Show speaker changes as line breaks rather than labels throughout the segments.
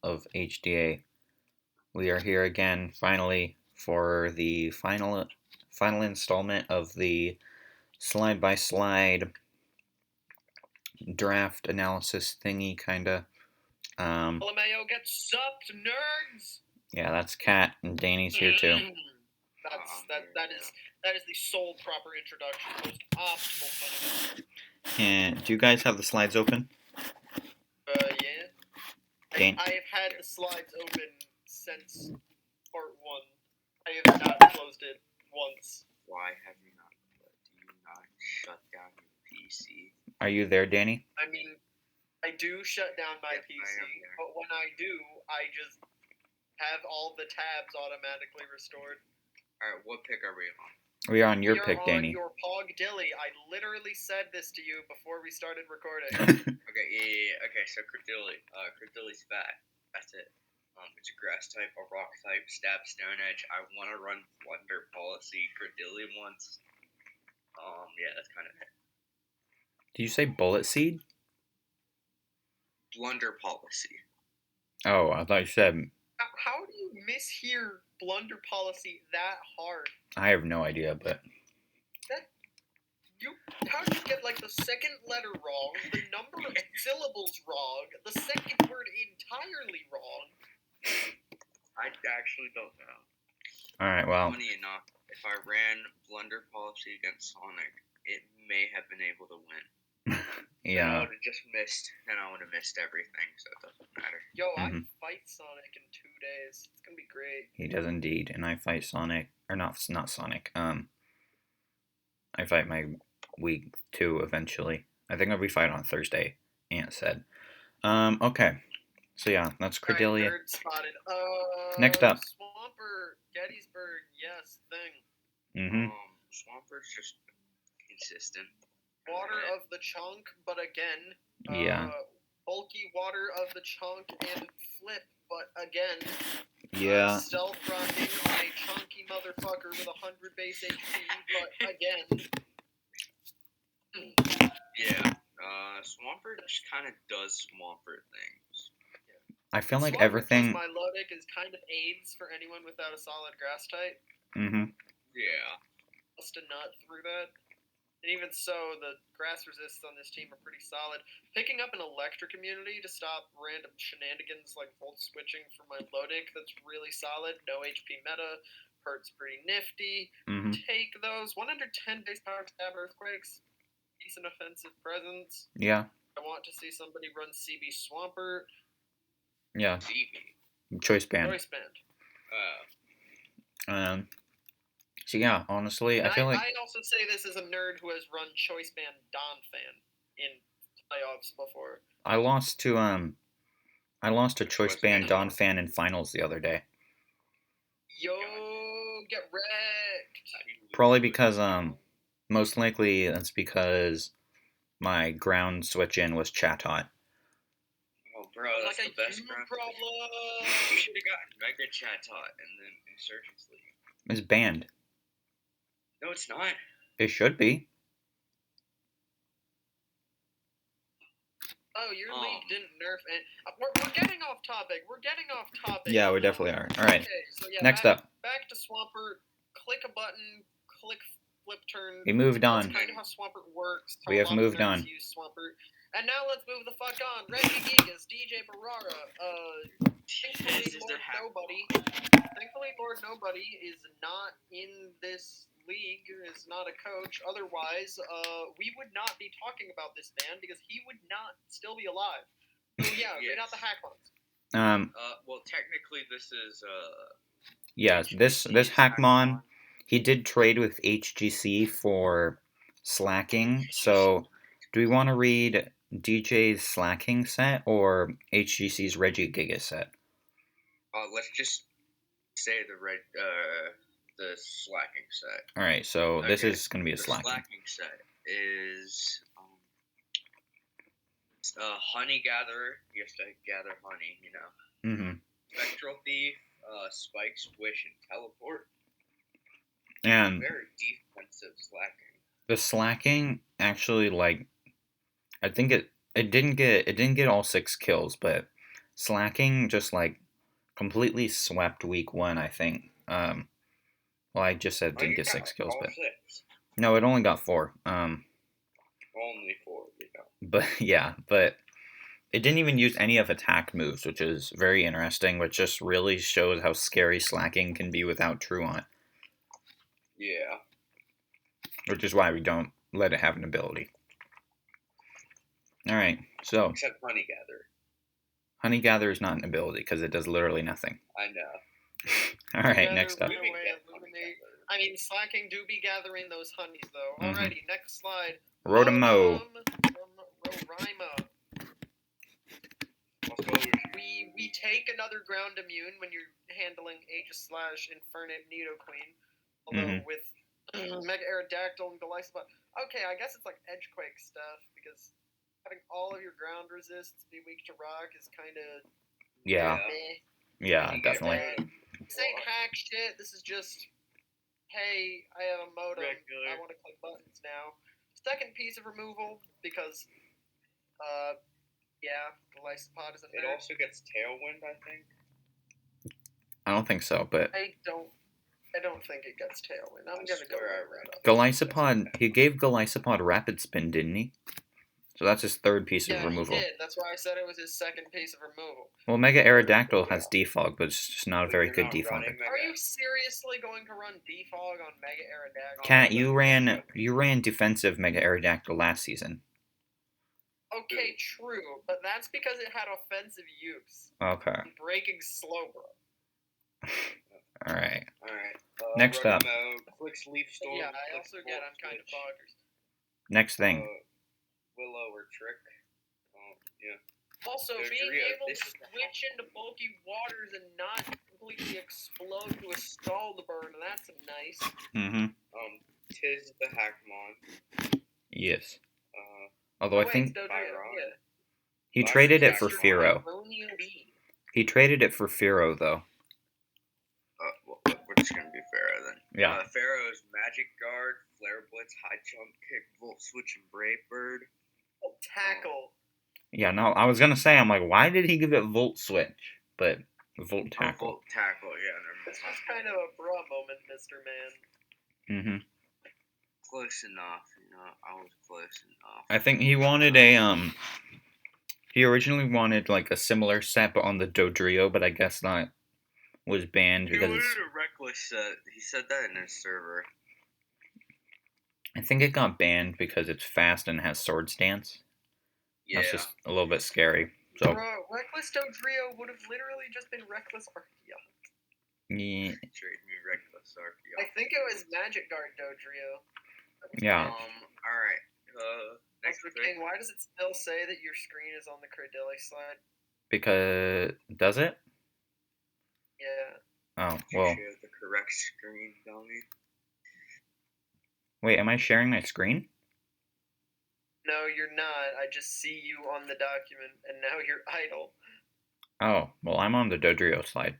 of HDA. We are here again, finally, for the final installment of the slide-by-slide draft analysis thingy, kinda.
LMAO gets supped, nerds!
Yeah, that's Cat, and Dani's here too.
That is the sole proper introduction, most optimal punishment.
And do you guys have the slides open?
Yeah. I have had the slides open since part 1. I have not closed it once.
Why have you not? Do you not shut down your PC?
Are you there, Dani?
I mean, I do shut down my PC, but when I do, I just have all the tabs automatically restored.
Alright, what pick are we on?
We are on your pick, Dani.
Your Pog Dilly. I literally said this to you before we started recording.
Okay, yeah. Okay, so Credilly. Credilly's fat. That's it. It's a grass type, a rock type, stab stone edge. I want to run Blunder Policy. Credilly once. Yeah, that's kind of it.
Did you say Bullet Seed?
Blunder Policy.
Oh, I thought you said...
How do you mishear Blunder Policy that hard?
I have no idea, but...
How did you get, like, the second letter wrong, the number of syllables wrong, the second word entirely wrong?
I actually don't know.
Alright, well...
Funny enough, if I ran Blunder Policy against Sonic, it may have been able to win.
Yeah.
I would have just missed, and I would have missed everything, so it doesn't matter.
Yo, I fight Sonic in 2 days. It's gonna be great.
He does indeed, and I fight Sonic, or not Sonic, I fight my week 2 eventually. I think we fight on Thursday, Aunt said. Okay. So yeah, that's Cordelia.
Right, spotted.
Next up.
Swampert, Gettysburg, yes, thing.
Swampert's just consistent.
Water of the chunk, but again.
Yeah.
Bulky water of the chunk and flip, but again.
Yeah.
Stealth rocking on a chunky motherfucker with 100 base HP, but again.
Yeah. Swampert just kind of does Swampert things.
I feel like
Swampert
everything...
My Lodic is kind of AIDS for anyone without a solid grass type.
Yeah.
Just a nut through that. And even so, the grass resists on this team are pretty solid. Picking up an electric immunity to stop random shenanigans like volt switching for my Lodic, that's really solid. No HP meta. Hurt's pretty nifty. Take those. 110 base power stab earthquakes. Decent offensive presence.
Yeah.
I want to see somebody run CB Swampert.
Yeah.
CB.
Choice band. So yeah, honestly, I feel like...
I also say this as a nerd who has run Choice Band Don Fan in playoffs before.
I lost to Choice Band Don Fan in finals the other day.
Yo, get wrecked!
Probably because, most likely that's because my ground switch-in was Chatot.
Oh, bro, that's like the best ground.
Problem.
You should have gotten Mega Chatot in the Insurgents League.
It's banned.
No, it's not.
It should be.
Oh, your league didn't nerf it. We're getting off topic.
Yeah, we definitely are. All right.
Okay, so yeah,
Next up.
Back to Swampert. Click a button. Click flip turn.
We moved on.
That's kind of how Swampert works.
We have moved on.
Use Swampert. And now let's move the fuck on. Reggie Gigas, DJ Barrara. Thankfully, Lord Nobody is not in this league, is not a coach. Otherwise, we would not be talking about this man because he would not still be alive. So yeah,
yes.
Read out the Hackmons.
Well, technically this is
yeah, this Hackmon, he did trade with HGC for slacking. So, do we want to read DJ's slacking set or HGC's Reggie Giga set?
Let's just say the slacking set.
All right, so okay. This is going to be a slacking.
The slacking set is Honey Gatherer. You have to gather honey, you know. Spectral Thief, Spike's Wish, and Teleport.
And
very defensive slacking.
The slacking actually, like, I think it didn't get all 6 kills, but Slacking just like completely swept week 1, I think. Well, I just said it
Oh,
didn't
you
get
got
6 kills,
all
but
6.
no, it only got 4.
Only 4, you know.
But yeah, but it didn't even use any of attack moves, which is very interesting, which just really shows how scary slacking can be without Truant,
Yeah.
which is why we don't let it have an ability. Alright, so
Except Honey Gather.
Honey Gather is not an ability because it does literally nothing.
I know.
Alright,
Gather,
next up.
run away, illuminate. I mean, slacking do be gathering those honeys, though. Alrighty, next slide.
Rotom
Roraima.
Let's go.
We take another ground immune when you're handling Aegis Slash, Infernape, Nidoqueen. Although with Mega Aerodactyl and Golisopod. Okay, I guess it's like Edgequake stuff, because having all of your ground resists be weak to rock is kind of
Yeah.
meh.
Yeah, definitely.
This ain't hack shit. This is just, hey, I have a modem.
Regular.
I want to click buttons now. Second piece of removal, because, yeah, the Lysopod isn't
It
there.
also gets Tailwind, I think.
I don't think so, but
I don't think it gets Tailwind. I'm gonna go
swear I
right up.
Golisopod, he gave Golisopod Rapid Spin, didn't he? So that's his third piece
Yeah,
of removal.
he did. That's why I said it was his second piece of removal.
Well, Mega Aerodactyl has defog, but it's just not a very good defog.
Are you seriously going to run defog on Mega Aerodactyl?
Cat, you ran defensive Mega Aerodactyl last season.
Okay, true, but that's because it had offensive use.
Okay.
Breaking Slowbro.
Alright.
Alright.
Next up.
Clicks Leaf Storm.
Yeah, I also get I'm kind of boggers.
Next thing.
Willow or Trick. Yeah.
Also,
Dodrio,
being able to
this is the
switch into bulky waters and not completely explode to a scald burn, that's nice.
Tis the Hackmon.
Yes. Although I think
Dodrio,
he traded it for Fearow.
B.
He traded it for Fearow, though.
We're just gonna be Pharaoh then.
Yeah.
Pharaoh's Magic Guard, Flare Blitz, High Jump Kick, Volt Switch, and Brave Bird.
Tackle.
Yeah, no, I was gonna say, I'm like, why did he give it Volt Switch? But Volt Tackle.
Volt Tackle, yeah.
This was kind of a bra moment, Mr. Man.
Close enough, I was close enough.
I think he wanted he originally wanted like a similar set, but on the Dodrio, but I guess that was banned because
he wanted a Reckless set. He said that in his server.
I think it got banned because it's fast and has Sword Stance.
Yeah.
That's just a little bit scary. So.
Bro, Reckless Dodrio would have literally just been Reckless Archeon.
Yeah.
Trade me Reckless Archeon.
I think it was Magic Guard Dodrio.
Yeah.
Alright. Next
King, why does it still say that your screen is on the Credilli slide?
Because does it?
Yeah.
Oh, well.
Share the correct screen, dummy.
Wait, am I sharing my screen?
No, you're not. I just see you on the document, and now you're idle.
Oh, well, I'm on the Dodrio slide.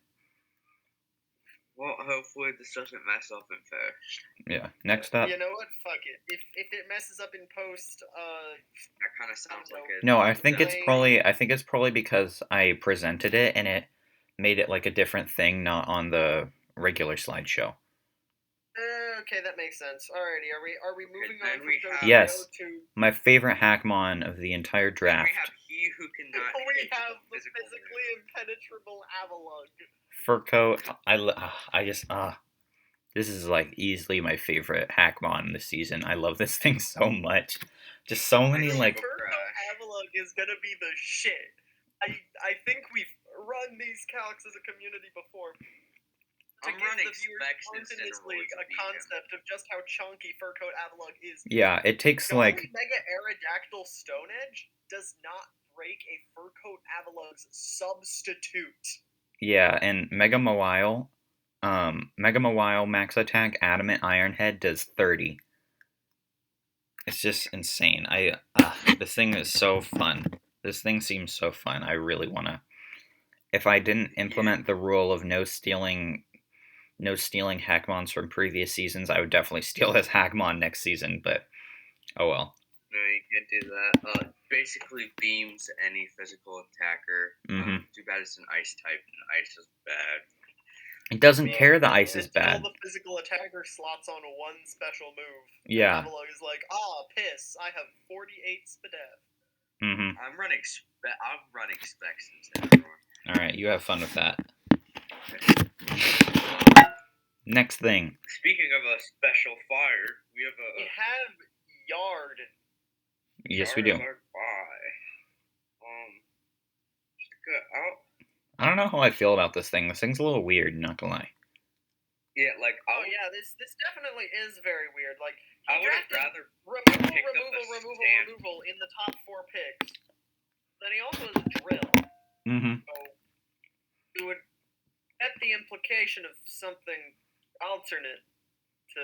Well, hopefully this doesn't mess up in post.
Yeah, next up.
You know what? Fuck it. If it messes up in post,
that kind of sounds like it.
No, I think it's probably because I presented it and it made it like a different thing, not on the regular slideshow.
Okay, that makes sense. Alrighty, are we moving on from Dodrio
yes,
to
my favorite Hackmon of the entire draft.
We have He Who Cannot
We have the physically impenetrable Avalugg.
Fur coat, this is like easily my favorite Hackmon this season. I love this thing so much. Just so many like.
Fur coat Avalugg is gonna be the shit. I think we've run these calcs as a community before. To give the viewers a concept of just how chunky Fur coat Avalugg is.
Yeah, it takes like.
Mega Aerodactyl Stone Edge does not break a Fur coat Avalugg's substitute.
Yeah, and Mega Mawile max attack Adamant Iron Head does 30. It's just insane. This thing is so fun. This thing seems so fun. I really wanna. If I didn't implement the rule of no stealing Hackmons from previous seasons, I would definitely steal this Hackmon next season. But oh well.
No, you can't do that. basically beams any physical attacker. Too bad it's an ice type, and ice is bad.
It doesn't care the ice is bad.
Until the physical attacker slots on one special move.
Yeah.
Avalugg is like, piss, I have 48 Spadev.
I'm running specs instead.
Alright, you have fun with that. Next thing.
Speaking of a special fire, we have
Yard.
Yes, we do. I don't know how I feel about this thing. This thing's a little weird, not gonna lie.
Yeah,
this definitely is very weird. Like,
I would have rather
removal in the top 4 picks. Then he also has a drill. So you would get the implication of something alternate to.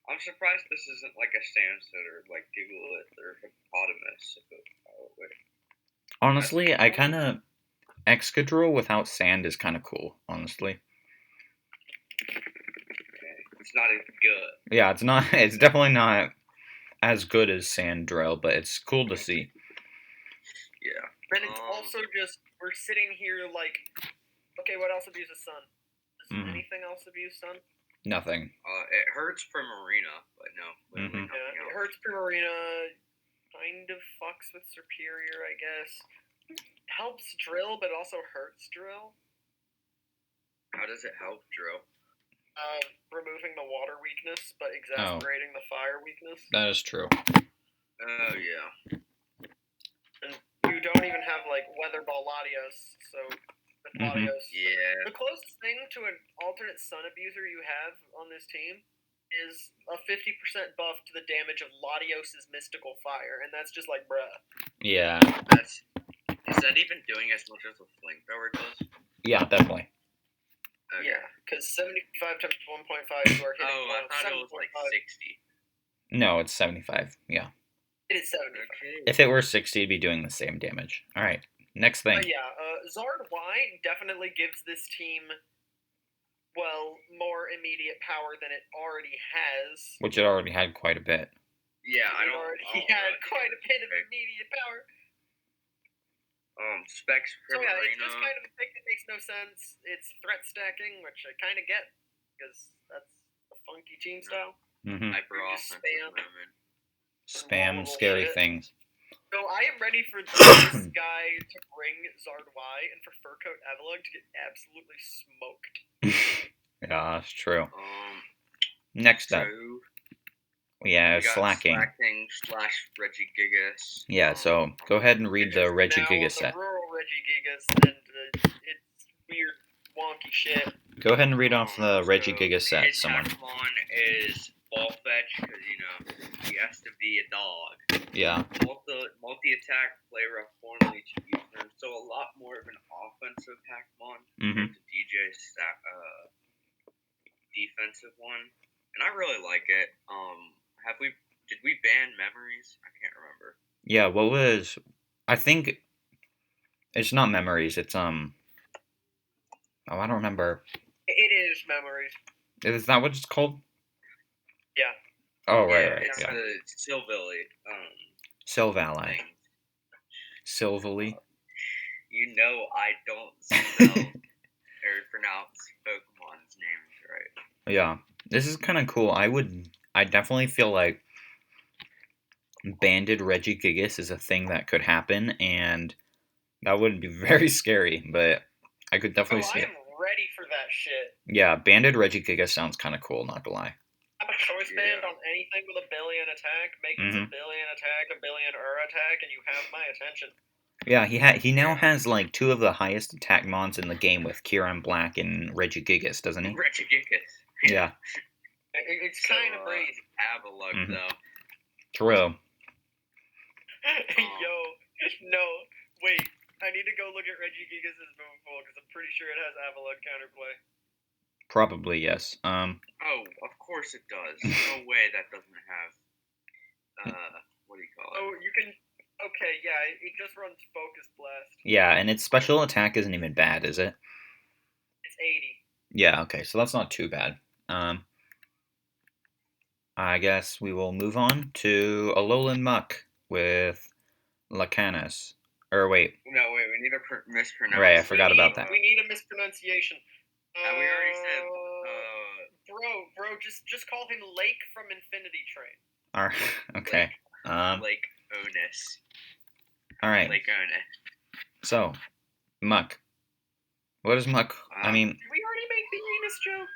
I'm surprised this isn't like a Sandsitter, like Giggleth or Hippopotamus.
Honestly, I kind of Excadrill without sand is kind of cool. Honestly.
It's not as good.
Yeah, it's not. It's definitely not as good as Sandrill, but it's cool to see.
Yeah.
And it's also just we're sitting here like, okay, what else abuses sun? Does anything else abuse sun?
Nothing.
It hurts Primarina, but no.
It hurts Primarina. Kind of fucks with Superior, I guess. Helps Drill, but also hurts Drill.
How does it help Drill?
Removing the water weakness, but exasperating the fire weakness.
That is true.
Oh, yeah.
And you don't even have, like, Weather Ball Latios, so with Latios.
Yeah.
The closest thing to an alternate Sun abuser you have on this team is a 50% buff to the damage of Latios' Mystical Fire, and that's just like, bruh.
Yeah.
Is that even doing as much as a Flamethrower does?
Yeah, definitely.
Okay. Yeah, because 75 times 1.5 you are hitting.
I thought it was like 60.
No, it's 75. Yeah.
It is 75.
Okay.
If it were 60, it'd be doing the same damage. All right. Next thing.
Zard Y definitely gives this team, more immediate power than it already has.
Which it already had quite a bit.
Yeah,
He had quite a bit of immediate power.
Specs Primarina.
So it's just kind of a pick that makes no sense. It's threat stacking, which I kind of get, because that's a funky team style.
Hyper
Spam scary things.
So I am ready for this guy to bring Zard Y and for Fur Coat Avalugg to get absolutely smoked.
Yeah, that's true. Next up. We have Slacking.
Regigigas.
Yeah, so go ahead and read the Regigigas set.
The rural Regigigas and it's weird, wonky shit.
Go ahead and read off the Regigigas set, someone.
His Pokemon is Ball Fetch, because, he has to be a dog.
Yeah.
Multi-attack, play rough, form, leech, turn, so a lot more of an offensive Pokemon compared to DJ's defensive one. And I really like it. Did we ban memories? I can't remember.
Yeah, what was... I think... It's not memories, it's, Oh, I don't remember.
It is memories.
Is that what it's called?
Yeah.
Oh, right.
It's the Silvally.
Silvally. Silvally.
You know I don't spell or pronounce Pokemon's names right.
Yeah. This is kind of cool. I definitely feel like banded Regigigas is a thing that could happen, and that would be very scary, but I could definitely see it.
I am ready for that shit.
Yeah, banded Regigigas sounds kind of cool, not gonna lie.
Have a choice band on anything with a billion attack, make it a billion attack, a billion attack, and you have my attention.
Yeah, he now has like 2 of the highest attack mons in the game with Kieran Black and Regigigas, doesn't he?
Regigigas.
Yeah.
It's kind of crazy.
Avalugg, though.
True.
No, wait. I need to go look at Regigigas' move pool because I'm pretty sure it has Avalugg counterplay.
Probably, yes.
Oh, of course it does. No way that doesn't have, what do you call it?
Oh, you can... Okay, yeah, it just runs Focus Blast.
Yeah, and its special attack isn't even bad, is it?
It's 80.
Yeah, okay, so that's not too bad. I guess we will move on to Alolan Muck with Lacanis. Or wait,
No, wait, we need to mispronounce.
right, I forgot about that.
We need a mispronunciation.
We already said.
Bro, just call him Lake from Infinity Train.
Alright, okay.
Lake Onus.
Alright.
Lake Onus.
So, Muck. What is Muck? I mean,
Did we already make the anus joke?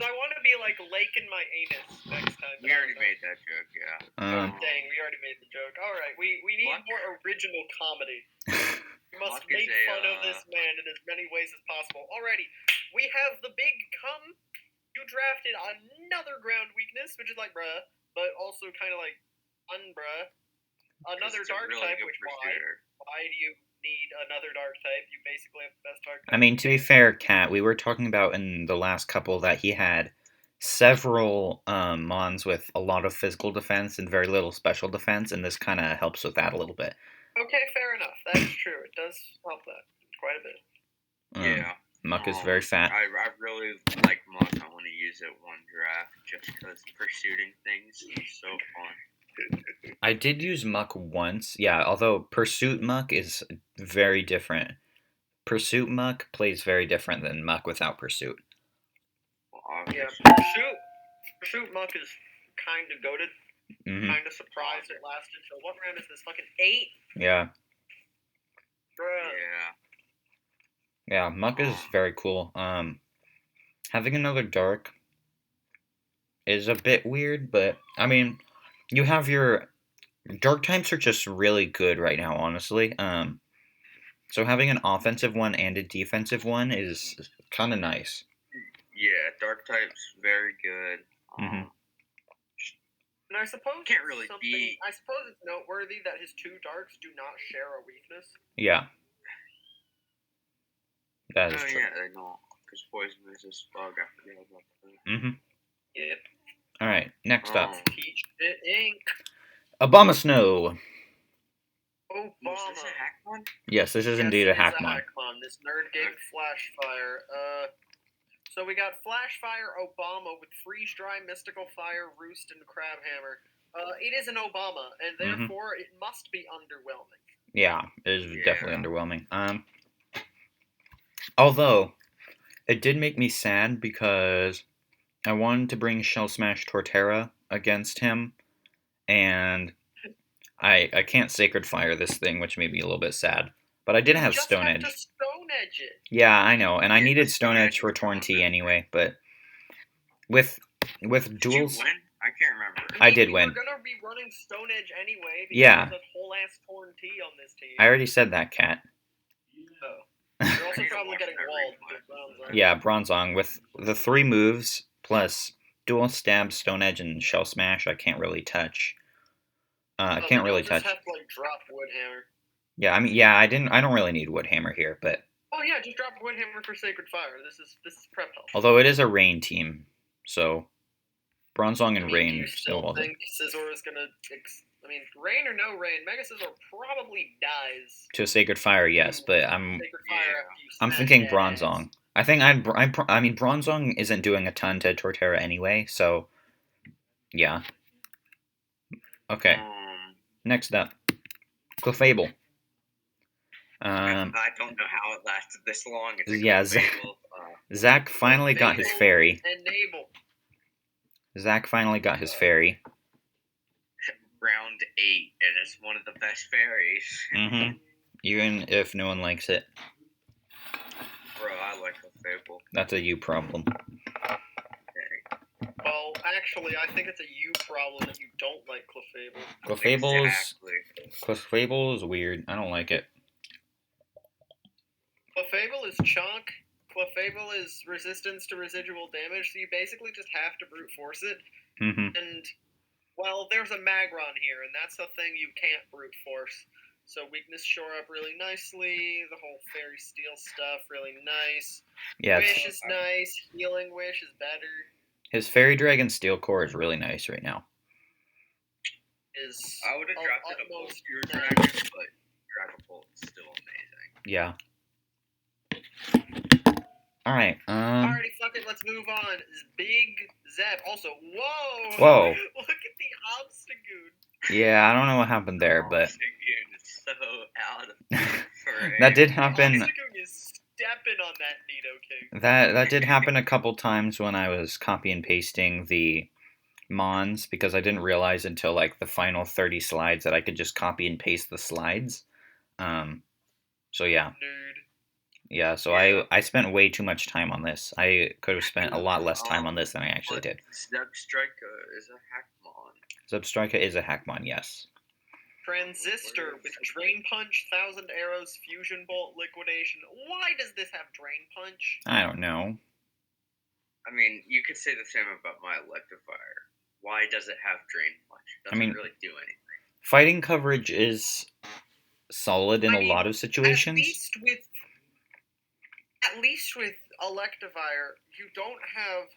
So I want to be like Lake in my anus next time.
We already made that joke, yeah.
Dang, we already made the joke. Alright, we need
Muck.
more original comedy. We must
Muck
make
is
fun of this man in as many ways as possible. Alrighty, we have the big come. You drafted another ground weakness, which is like bruh, but also kind of like unbruh. Another dark
really
type,
good
which
pursuer.
why do you need another dark type? You basically have the best dark type.
I mean, to be fair, Cat, we were talking about in the last couple that he had several mons with a lot of physical defense and very little special defense, and this kind of helps with that a little bit.
Okay, fair enough. That's true. It does help that quite a bit.
Yeah.
Muck is very fat.
I really like Muck. I want to use it one draft just because pursuing things is so fun.
I did use Muck once, yeah, although Pursuit Muck is very different. Pursuit Muck plays very different than Muck without Pursuit.
Yeah, Pursuit Muck is kind of goated. Kind of surprised it lasted. So what round is this? Fucking 8?
Yeah.
Bruh.
Yeah, Muck is very cool. Having another dark is a bit weird, but I mean, you have your dark types are just really good right now, honestly. So having an offensive one and a defensive one is kind of nice.
Yeah, dark type's very good.
And I suppose
can't really beat.
I suppose it's noteworthy that his 2 darks do not share a weakness.
Yeah. That is true.
Yeah, they don't. Because poison is a bug. I forget about that.
Yep.
Alright, next up.
Teach it ink.
Obama Snow.
Obama.
Is this a Hackmon?
Yes, this is indeed a Hackmon.
This nerd gig Flashfire. So we got Flashfire Obama with Freeze Dry, Mystical Fire, Roost, and Crabhammer. It is an Obama, and therefore it must be underwhelming.
Yeah, it is definitely underwhelming. Although, it did make me sad because I wanted to bring Shell Smash Torterra against him, and I can't Sacred Fire this thing, which made me a little bit sad. But I did have Stone Edge.
Just Stone Edge it.
Yeah, I know, and I needed Stone Edge for Torn T anyway, but with duels...
Did you win? I can't remember.
I did win.
We're gonna be running Stone Edge anyway because
Yeah.
there's a whole ass Torn T on this team.
I already said that, Cat.
You're also probably getting walled with Bronzong.
Yeah, Bronzong. With the 3 moves, plus Dual Stab, Stone Edge, and Shell Smash, I can't really touch. I can't really touch.
Just have to, like, drop Woodhammer.
Yeah, I mean, yeah, I don't really need Woodhammer here, but...
Oh yeah, just drop Woodhammer for Sacred Fire. This is prep health.
Although it is a Rain team, so... Bronzong and Rain...
Do you still think Scizor is gonna... rain or no rain, Mega Scizor probably dies.
To Sacred Fire, yes, but I'm
Sacred Fire
thinking Bronzong. I think I mean, Bronzong isn't doing a ton to Torterra anyway, so... Yeah. Okay. Next up. Clefable.
I don't know how it lasted this long.
Zach finally got his fairy.
Enable.
Zach finally got his fairy.
Round 8, and it's one of the best fairies.
Even if no one likes it.
Bro, I like Clefable.
That's a you problem.
Well, actually, I think it's a you problem that you don't like Clefable.
Clefable is weird. I don't like it.
Clefable is chunk. Clefable is resistance to residual damage, so you basically just have to brute force it. And, well, there's a Magron here, and that's the thing you can't brute force. So weakness shore up really nicely, the whole Fairy Steel stuff really nice.
Yeah,
Wish is nice, Healing Wish is better.
His Fairy Dragon Steel Core is really nice right now.
I would have drafted a Bolt Spear Dragon, but Dragon Bolt is still amazing.
Yeah. Alright,
Alrighty, fuck it, let's move on. Big Zeb. Also, whoa!
Whoa.
Look at the Obstagoon.
Yeah, I don't know what happened there, but...
It's
That did
Toxic
happen.
is stepping on that Nidoking.
That did happen a couple times when I was copy and pasting the Mons because I didn't realize until like the final 30 slides that I could just copy and paste the slides. So yeah.
Nerd.
Yeah, so
Yeah.
I spent way too much time on this. I could have spent a lot less time on this than I actually
But
did.
Zebstrika is a Hackmon.
Zebstrika is a Hackmon, yes.
Transistor with Drain Punch, 1,000 Arrows, Fusion Bolt, Liquidation. Why does this have Drain Punch?
I don't know.
I mean, you could say the same about my Electivire. Why does it have Drain Punch? It doesn't
I mean,
really do anything.
Fighting coverage is solid in a lot of situations.
At least with Electivire, you don't have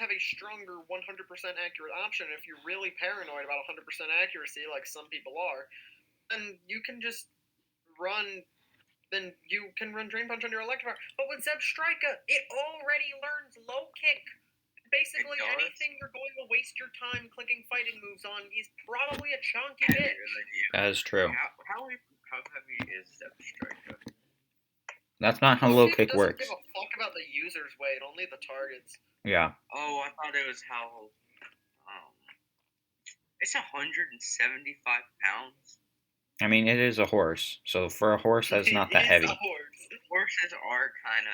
a stronger 100% accurate option. If you're really paranoid about 100% accuracy, like some people are, then you can just run. Then you can run Drain Punch on your Electivire. But with Zebstrika, it already learns Low Kick. Basically, anything you're going to waste your time clicking fighting moves on is probably a chunky bitch.
That is true.
How heavy is Zebstrika?
That's not how Low Kick works.
Doesn't give a fuck about the user's weight, only the targets.
Yeah.
Oh, I thought it was how. It's 175 pounds.
I mean, it is a horse, so for a horse, that's not that heavy.
Horses are kind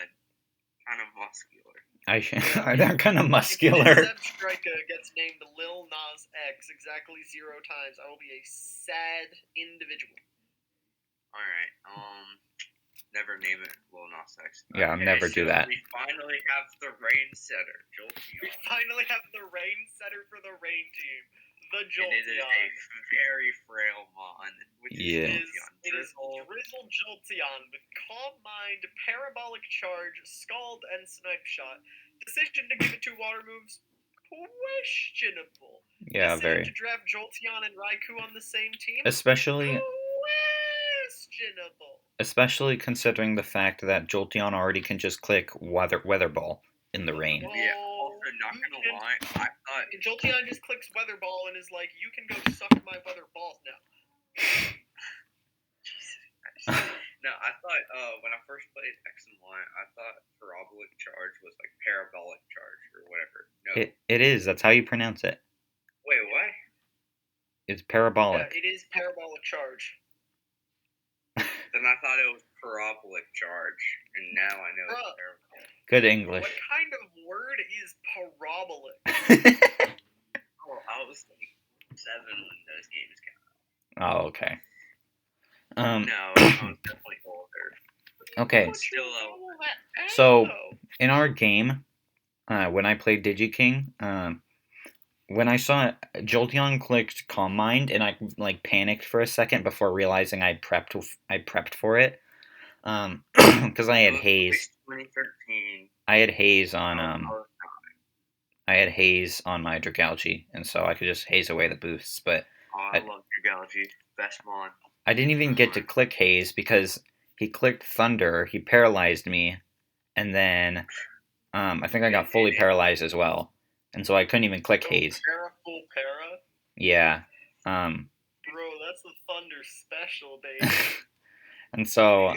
of muscular.
They're kind of muscular.
If Zebstrika gets named Lil Nas X exactly 0 times, I will be a sad individual.
All right. Never name it Lil Nas X.
Yeah,
okay,
never do that.
We finally have the rain setter, Jolteon.
We finally have the rain setter for the rain team, the Jolteon.
And it is a very frail mon.
It is Drizzle Jolteon with Calm Mind, Parabolic Charge, Scald, and Snipe Shot. Decision to give it 2 water moves? Questionable.
Yeah,
Decision
very.
to draft Jolteon and Raikou on the same team?
Especially
questionable.
Especially considering the fact that Jolteon already can just click Weather Ball in the rain.
Yeah, also, not gonna lie, I thought...
Jolteon just clicks Weather Ball and is like, you can go suck my Weather Balls now.
No, I thought, when I first played X and Y, I thought Parabolic Charge was like Parabolic Charge or whatever. No.
It is, that's how you pronounce it.
Wait, what?
It's Parabolic.
Yeah, it is Parabolic Charge.
Then I thought it was Parabolic Charge, and now I know it's Parabolic.
Good English.
What kind of word is parabolic?
Oh, I was like 7 when those games came out.
Oh, okay.
No, I was definitely older.
Okay.
Still
So, in our game, when I played DigiKing, when I saw Jolteon clicked Calm Mind, and I like panicked for a second before realizing I prepped for it, because I had haze.
2013.
I had haze on I had haze on my Dragalge, and so I could just haze away the boosts. But
I love Dragalge, best mon.
I didn't even get to click haze because he clicked Thunder. He paralyzed me, and then I think I got fully paralyzed as well. And so I couldn't even click haze.
Full para?
Yeah.
Bro, that's the Thunder special, baby.
And so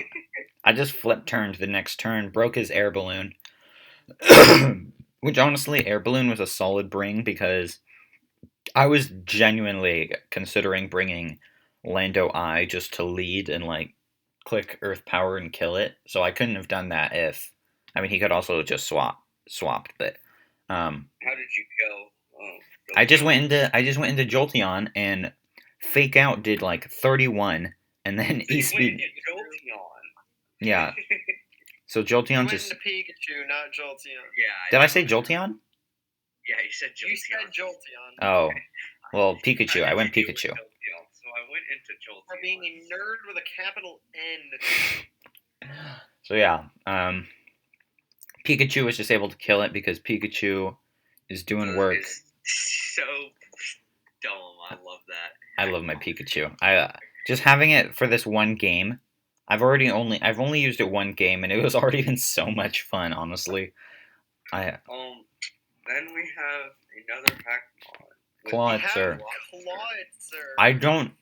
I just flip turned the next turn, broke his air balloon. Which honestly, air balloon was a solid bring because I was genuinely considering bringing Lando I just to lead and like click Earth Power and kill it. So I couldn't have done that if, I mean, he could also just swapped, but
how did you kill?
I just went into Jolteon and Fake Out did like 31, and then
so
E-Speed.
Jolteon.
Yeah. So Jolteon just.
You went into Pikachu, not Jolteon.
Yeah.
Did I say Jolteon?
Yeah, you said Jolteon.
You said Jolteon.
Oh, well, Pikachu. I went Pikachu.
So I went into Jolteon.
For being a nerd with a capital N.
So yeah, Pikachu was just able to kill it because Pikachu is doing work.
It's so dumb. I love that.
I love my Pikachu. I just having it for this one game. I've only used it one game, and it was already been so much fun. Honestly,
Then we have another Hackmon.
Clawitzer.
Clawitzer.
I don't.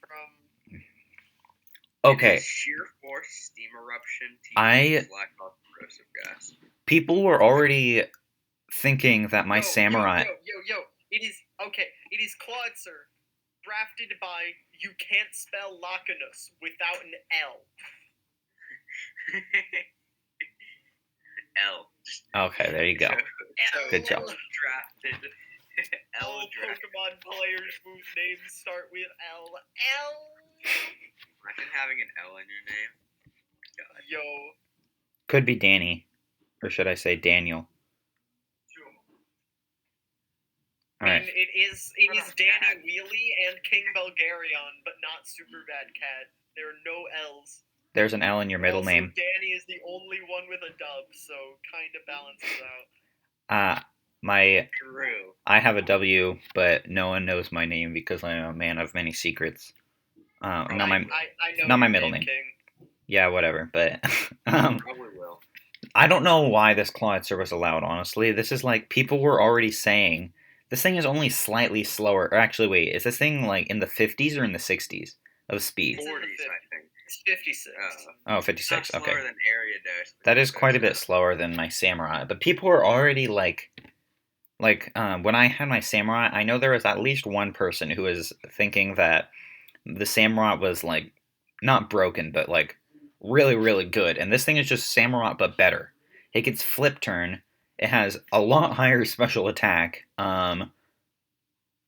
Okay,
It is sheer force, steam eruption,
I
slack off corrosive gas.
people were already thinking that my
Yo,
samurai.
yo. It is okay. It is Clauser, drafted by You Can't Spell Lachinus without an L.
L.
Okay, there you go. Good job.
Drafted.
All Pokemon players whose names start with L. L.
Imagine having an L in your name. God.
Yo.
Could be Danny, or should I say Daniel? All
I mean,
right.
it is Dani, Wheelie, and King Belgarion, but not SuperBadCat. There are no L's.
There's an L in your middle
Also,
name.
Dani is the only one with a dub, so kind of balances out.
True.
I have a W, but no one knows my name because I'm a man of many secrets.
I know
not my
your
middle name.
King.
Yeah, whatever. But
Probably will.
I don't know why this Clawitzer was allowed. Honestly, this is like people were already saying this thing is only slightly slower. Or actually, wait, is this thing like in the 50s or in the 60s of speed?
It's in the
40s, I think.
It's 56.
Oh, 56.
It's not
Okay.
slower than Ariados.
That is quite a bit slower than my samurai. But people were already like when I had my samurai, I know there was at least one person who was thinking that the samurai was like not broken, but like really, really good. And this thing is just samurai but better. It gets flip turn. It has a lot higher special attack.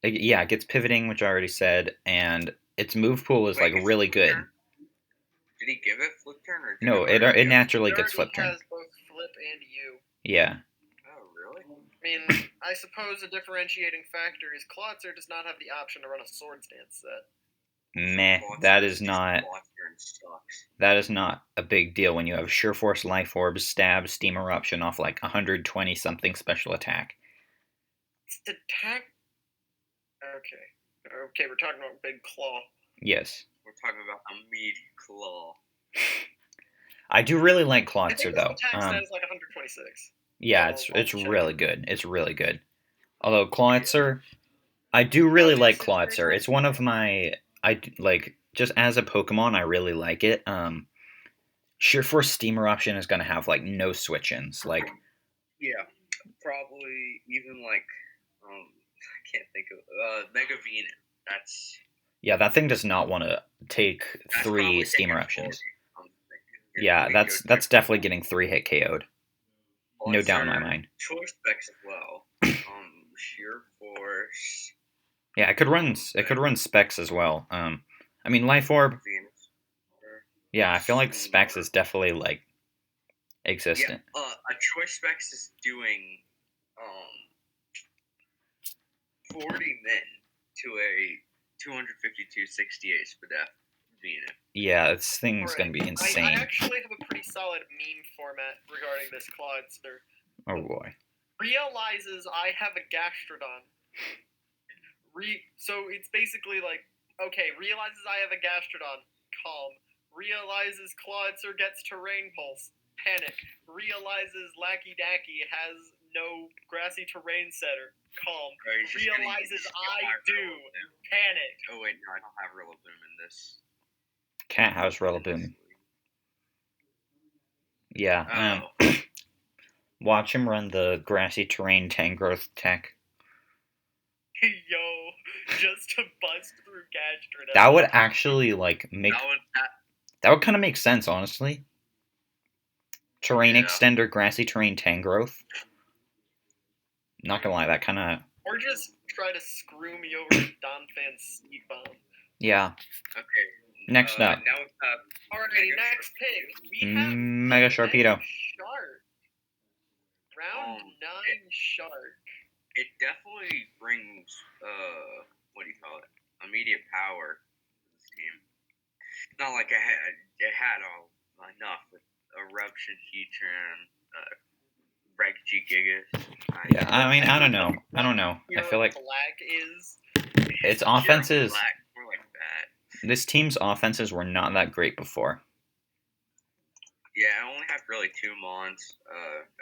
It gets pivoting, which I already said, and its move pool is like really good.
Did he give it flip turn or
No, it naturally gets flip turn.
It has both flip and U.
Yeah.
Oh, really?
I mean, I suppose a differentiating factor is Clawitzer does not have the option to run a Swords Dance set.
Meh, that is not a big deal when you have Sure Force, Life Orb, Stab, Steam Eruption off like 120 something special attack.
It's attack. Okay, we're talking about Big Claw.
Yes.
We're talking about a meaty claw.
I do really like Clawitzer though.
Attack stat is like 126.
Yeah, it's really good. It's really good. Although Clawitzer, I do really like Clawitzer. It's one of my just as a Pokemon, I really like it. Sure Force Steam Eruption is gonna have like no switch-ins. Like
yeah, probably even like I can't think of Mega Venus.
That thing does not want to take 3 Steam Eruptions. Yeah, that's definitely getting 3 hit KO'd. No doubt in my mind.
Choice specs as well. Sheer Force.
Yeah, it could run Specs as well. I mean Life Orb. Yeah, I feel like Specs is definitely like existent.
Yeah, a Choice Specs is doing 40 min to a 252 68 Spadef Venus.
Yeah, this thing's gonna be insane.
I actually have a pretty solid meme format regarding this Clawitzer.
Oh boy.
Realizes I have a Gastrodon. So it's basically like, okay, realizes I have a Gastrodon. Calm. Realizes Clawitzer gets Terrain Pulse. Panic. Realizes Lackey Dacky has no grassy terrain setter. Calm. Realizes I do. Panic.
Oh wait, no, I don't have Rillaboom in this.
Cat has Rillaboom. Yeah. Watch him run the grassy terrain Tangrowth tech.
Yo, just to bust through Gastrodon.
That would actually like make. That would kind of make sense, honestly. Terrain Extender, grassy terrain Tangrowth. Not gonna lie, that kind of.
Or just try to screw me over with Donphan's Seed Bomb.
Yeah.
Okay.
Next up.
Now we have
Alrighty, next pick. We have
Mega Sharpedo.
Shark. Round 9 Shark.
It definitely brings what do you call it? Immediate power to this team. Not like it had enough with Eruption, Heatran, Reggie Gigas.
Yeah, I mean, I don't know. I feel like its offenses.
More like that.
This team's offenses were not that great before.
Yeah, I only have really 2 Mons.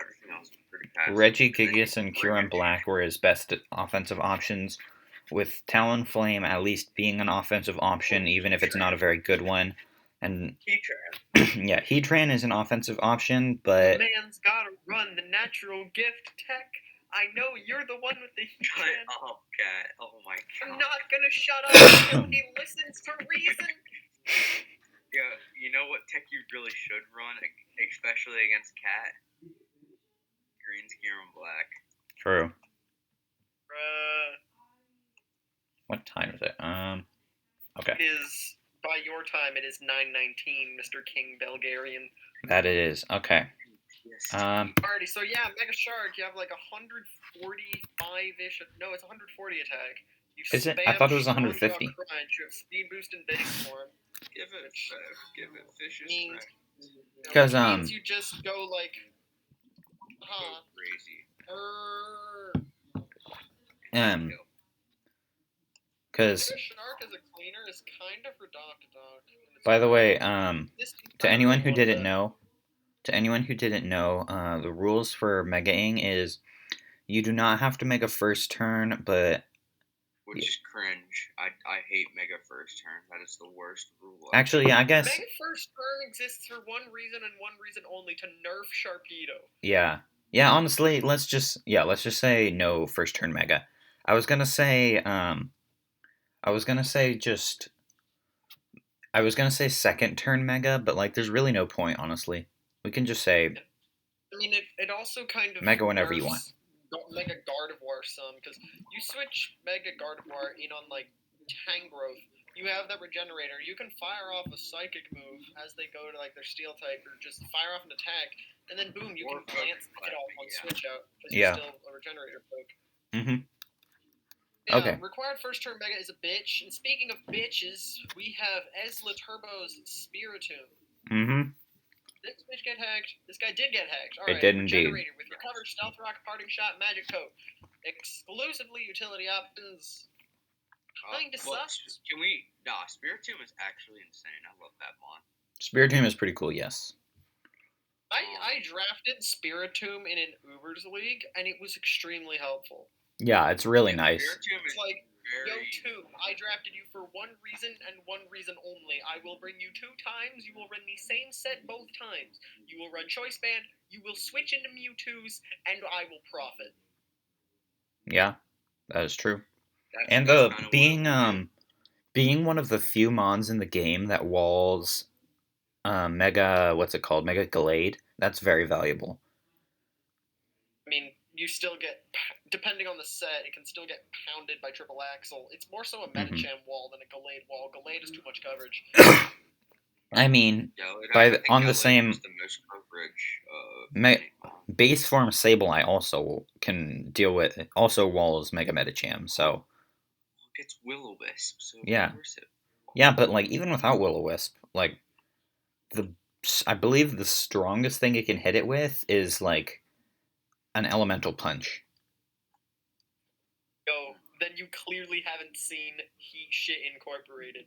Everything else was pretty passive.
Regigigas and Kyurem Black were his best offensive options, with Talonflame at least being an offensive option, even if it's not a very good one. And
Heatran.
yeah, Heatran is an offensive option,
The
but
man's gotta run the natural gift tech. I know you're the one with the
Shut
Heatran.
up, Cat. Oh my
I'm
god.
not gonna shut up until he listens to reason.
Yeah, you know what tech you really should run, especially against Cat? Green, Scare, and Black.
true.
Bruh.
What time is it? Okay.
It is, by your time, it is 9:19, Mr. King Belgarian.
That it is. Okay.
Yes.
Alrighty, so yeah, Mega Shark, you have like 145-ish, no, it's 140 attack. You
Is it?
spam
I thought it was
Strong Jaw
150.
Crunch, you have Speed Boost in base form.
Give it Fisher's
Means-
Strength.
Because,
which means you just go like,
Go crazy.
Because,
Mega Shark as a cleaner is kind of redock.
by the way,
This
to anyone who
one
didn't
bet.
know, the rules for Mega-ing is you do not have to make a first turn, but
Which is cringe. I hate Mega First Turn. That is the worst rule.
actually, I guess,
Mega First Turn exists for one reason and one reason only, to nerf Sharpedo.
yeah. Yeah, honestly, let's just say no first turn Mega. I was gonna say second turn Mega, but like there's really no point, honestly. We can just say
I mean, it also kind of
Mega whenever you
nerfs Mega Gardevoir some, because you switch Mega Gardevoir in on like Tangrowth, you have that regenerator. You can fire off a psychic move as they go to like their steel type, or just fire off an attack, and then boom, you
Or
can glance it off on
yeah.
switch out because
Yeah.
you're still a regenerator poke.
Mm-hmm.
Yeah,
Okay.
required first turn Mega is a bitch. And speaking of bitches, we have Esla Turbo's Spiritomb.
Mm-hmm.
This bitch get hacked. This guy did get hacked.
It did indeed.
Regenerator with Recover, Stealth Rock, Parting Shot, Magic Coat. Exclusively utility options. Kinda sucks.
Can we? Nah, Spiritomb is actually insane. I love that mon.
Spiritomb is pretty cool, yes.
I drafted Spiritomb in an Ubers league, and it was extremely helpful.
Yeah, it's really nice.
Spiritomb is
It's like, yo,
very.
Tomb, I drafted you for one reason and one reason only. I will bring you 2 times. You will run the same set both times. You will run Choice Band. You will switch into Mewtwo's, and I will profit.
Yeah, that is true.
That's
And
kinda
being one of the few mons in the game that walls Mega Mega Gallade, that's very valuable.
I mean, you still get, depending on the set, it can still get pounded by Triple Axle. It's more so a Medicham wall than a Gallade wall. Gallade is too much coverage.
I mean,
I think
on the
Gallade
same
was the most coverage.
base form Sableye also can deal with, also walls Mega Medicham, so
It's Will-O-Wisp, so
Yeah.
of course it.
yeah, but like even without Will-O-Wisp, like I believe the strongest thing it can hit it with is like an elemental punch.
Yo, then you clearly haven't seen Heat Shit Incorporated.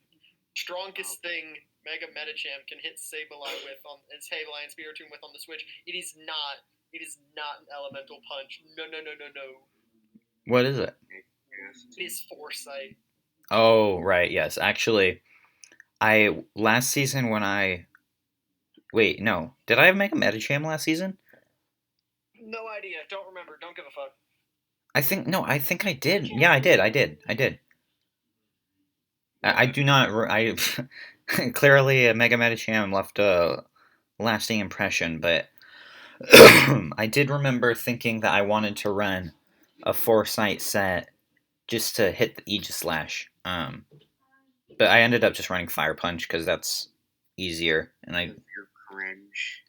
Strongest thing Mega Medicham can hit Sableye with on Sableye and Spiritomb with on the Switch. It is not an elemental punch. No.
What is it?
It is Foresight.
Oh, right, yes. Actually, last season when wait, no. Did I make a Medicham last season?
No idea. Don't remember. Don't give a fuck.
I think I did. Yeah, I did. I do not. I clearly a Mega Medicham left a lasting impression, but I did remember thinking that I wanted to run a Foresight set just to hit the Aegislash. But I ended up just running Fire Punch because that's easier, and
You're cringe.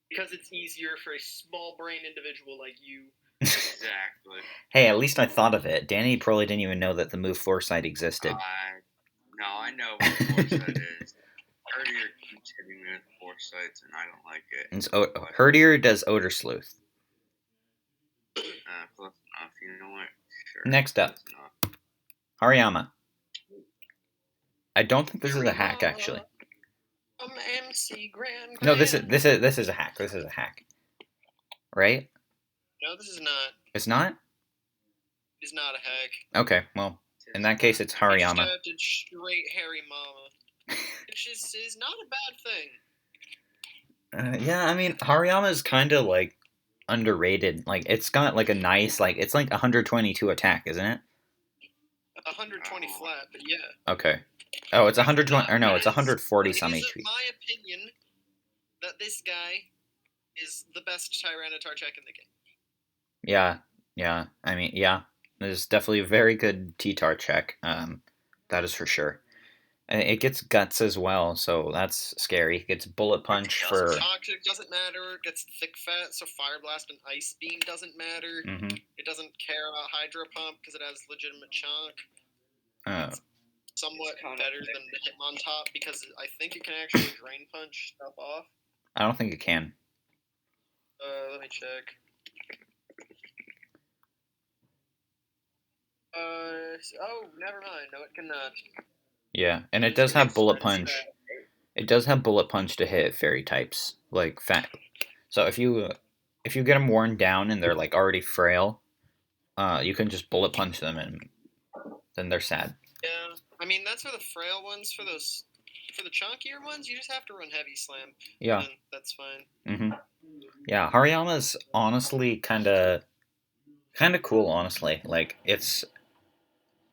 Because it's easier for a small brain individual like you.
Exactly.
Hey, at least I thought of it. Danny probably didn't even know that the move Foresight existed.
No, I know what Foresight is. Herdier keeps hitting me with Foresights, and I don't like it.
Herdier does Odor Sleuth.
Close enough. You know what? Sure.
Next up, Hariyama. I don't think this is a hack, actually.
MC Grand.
No, this is a hack. This is a hack, right?
No, this is not.
It's not.
It is not a hack.
Okay, well, in that case, it's
I
Hariyama.
just drafted straight Harry Mama. which is not a bad thing.
Yeah, I mean, Hariyama is kind of like underrated. Like, it's got like a nice, like, it's like 122 attack, isn't it?
120 flat, but yeah.
Okay. Oh, it's 120, or no,
It
it's
is-
140
It
some
is
HP.
my opinion that this guy is the best Tyranitar in the game.
Yeah. I mean, yeah. There's definitely a very good T-Tar check. That is for sure. And it gets guts as well, so that's scary. It gets bullet punch for.
Toxic doesn't matter. It gets thick fat, so Fire Blast and Ice Beam doesn't matter.
Mm-hmm.
It doesn't care about Hydro Pump because it has legitimate chunk. It's somewhat better than the Hitmontop because I think it can actually Drain Punch stuff off.
I don't think it can.
Let me check. Oh, never mind. No, it cannot.
Yeah, and it does have bullet punch. It does have bullet punch to hit fairy types, like fat. So if you get them worn down and they're like already frail, you can just bullet punch them and then they're sad.
Yeah, I mean that's for the frail ones. For the chunkier ones, you just have to run Heavy Slam.
Yeah,
and that's fine.
Mm-hmm. Yeah, Hariyama's honestly kind of cool. Honestly, like it's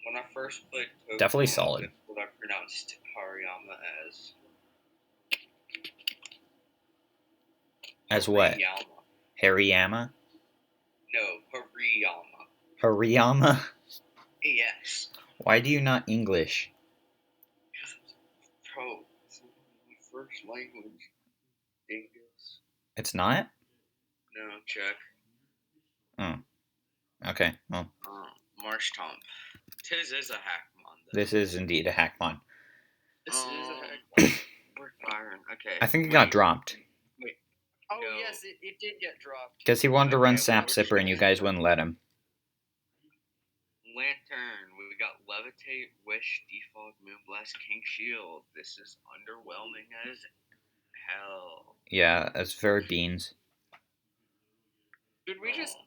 When I first played Pokemon,
definitely solid.
that's what I pronounced Hariyama as.
As what?
Hariyama.
Hariyama?
No, Hariyama.
Hariyama?
Yes.
Why do you not English?
Bro, it's my first language. Dingus.
It's not?
No, check.
Oh. Okay, well.
Marshtomp. Tis is a Hackmon.
This is indeed a Hackmon.
This is a Hackmon.
We're firing. Okay.
I think it got dropped.
Oh,
No.
yes, it did get dropped.
Because he wanted to run
Okay,
Sap
well,
Sipper and you guys wouldn't let him.
Lantern. We got Levitate, Wish, Defog, Moonblast, King Shield. This is underwhelming as hell.
Yeah, that's very beans.
Should we just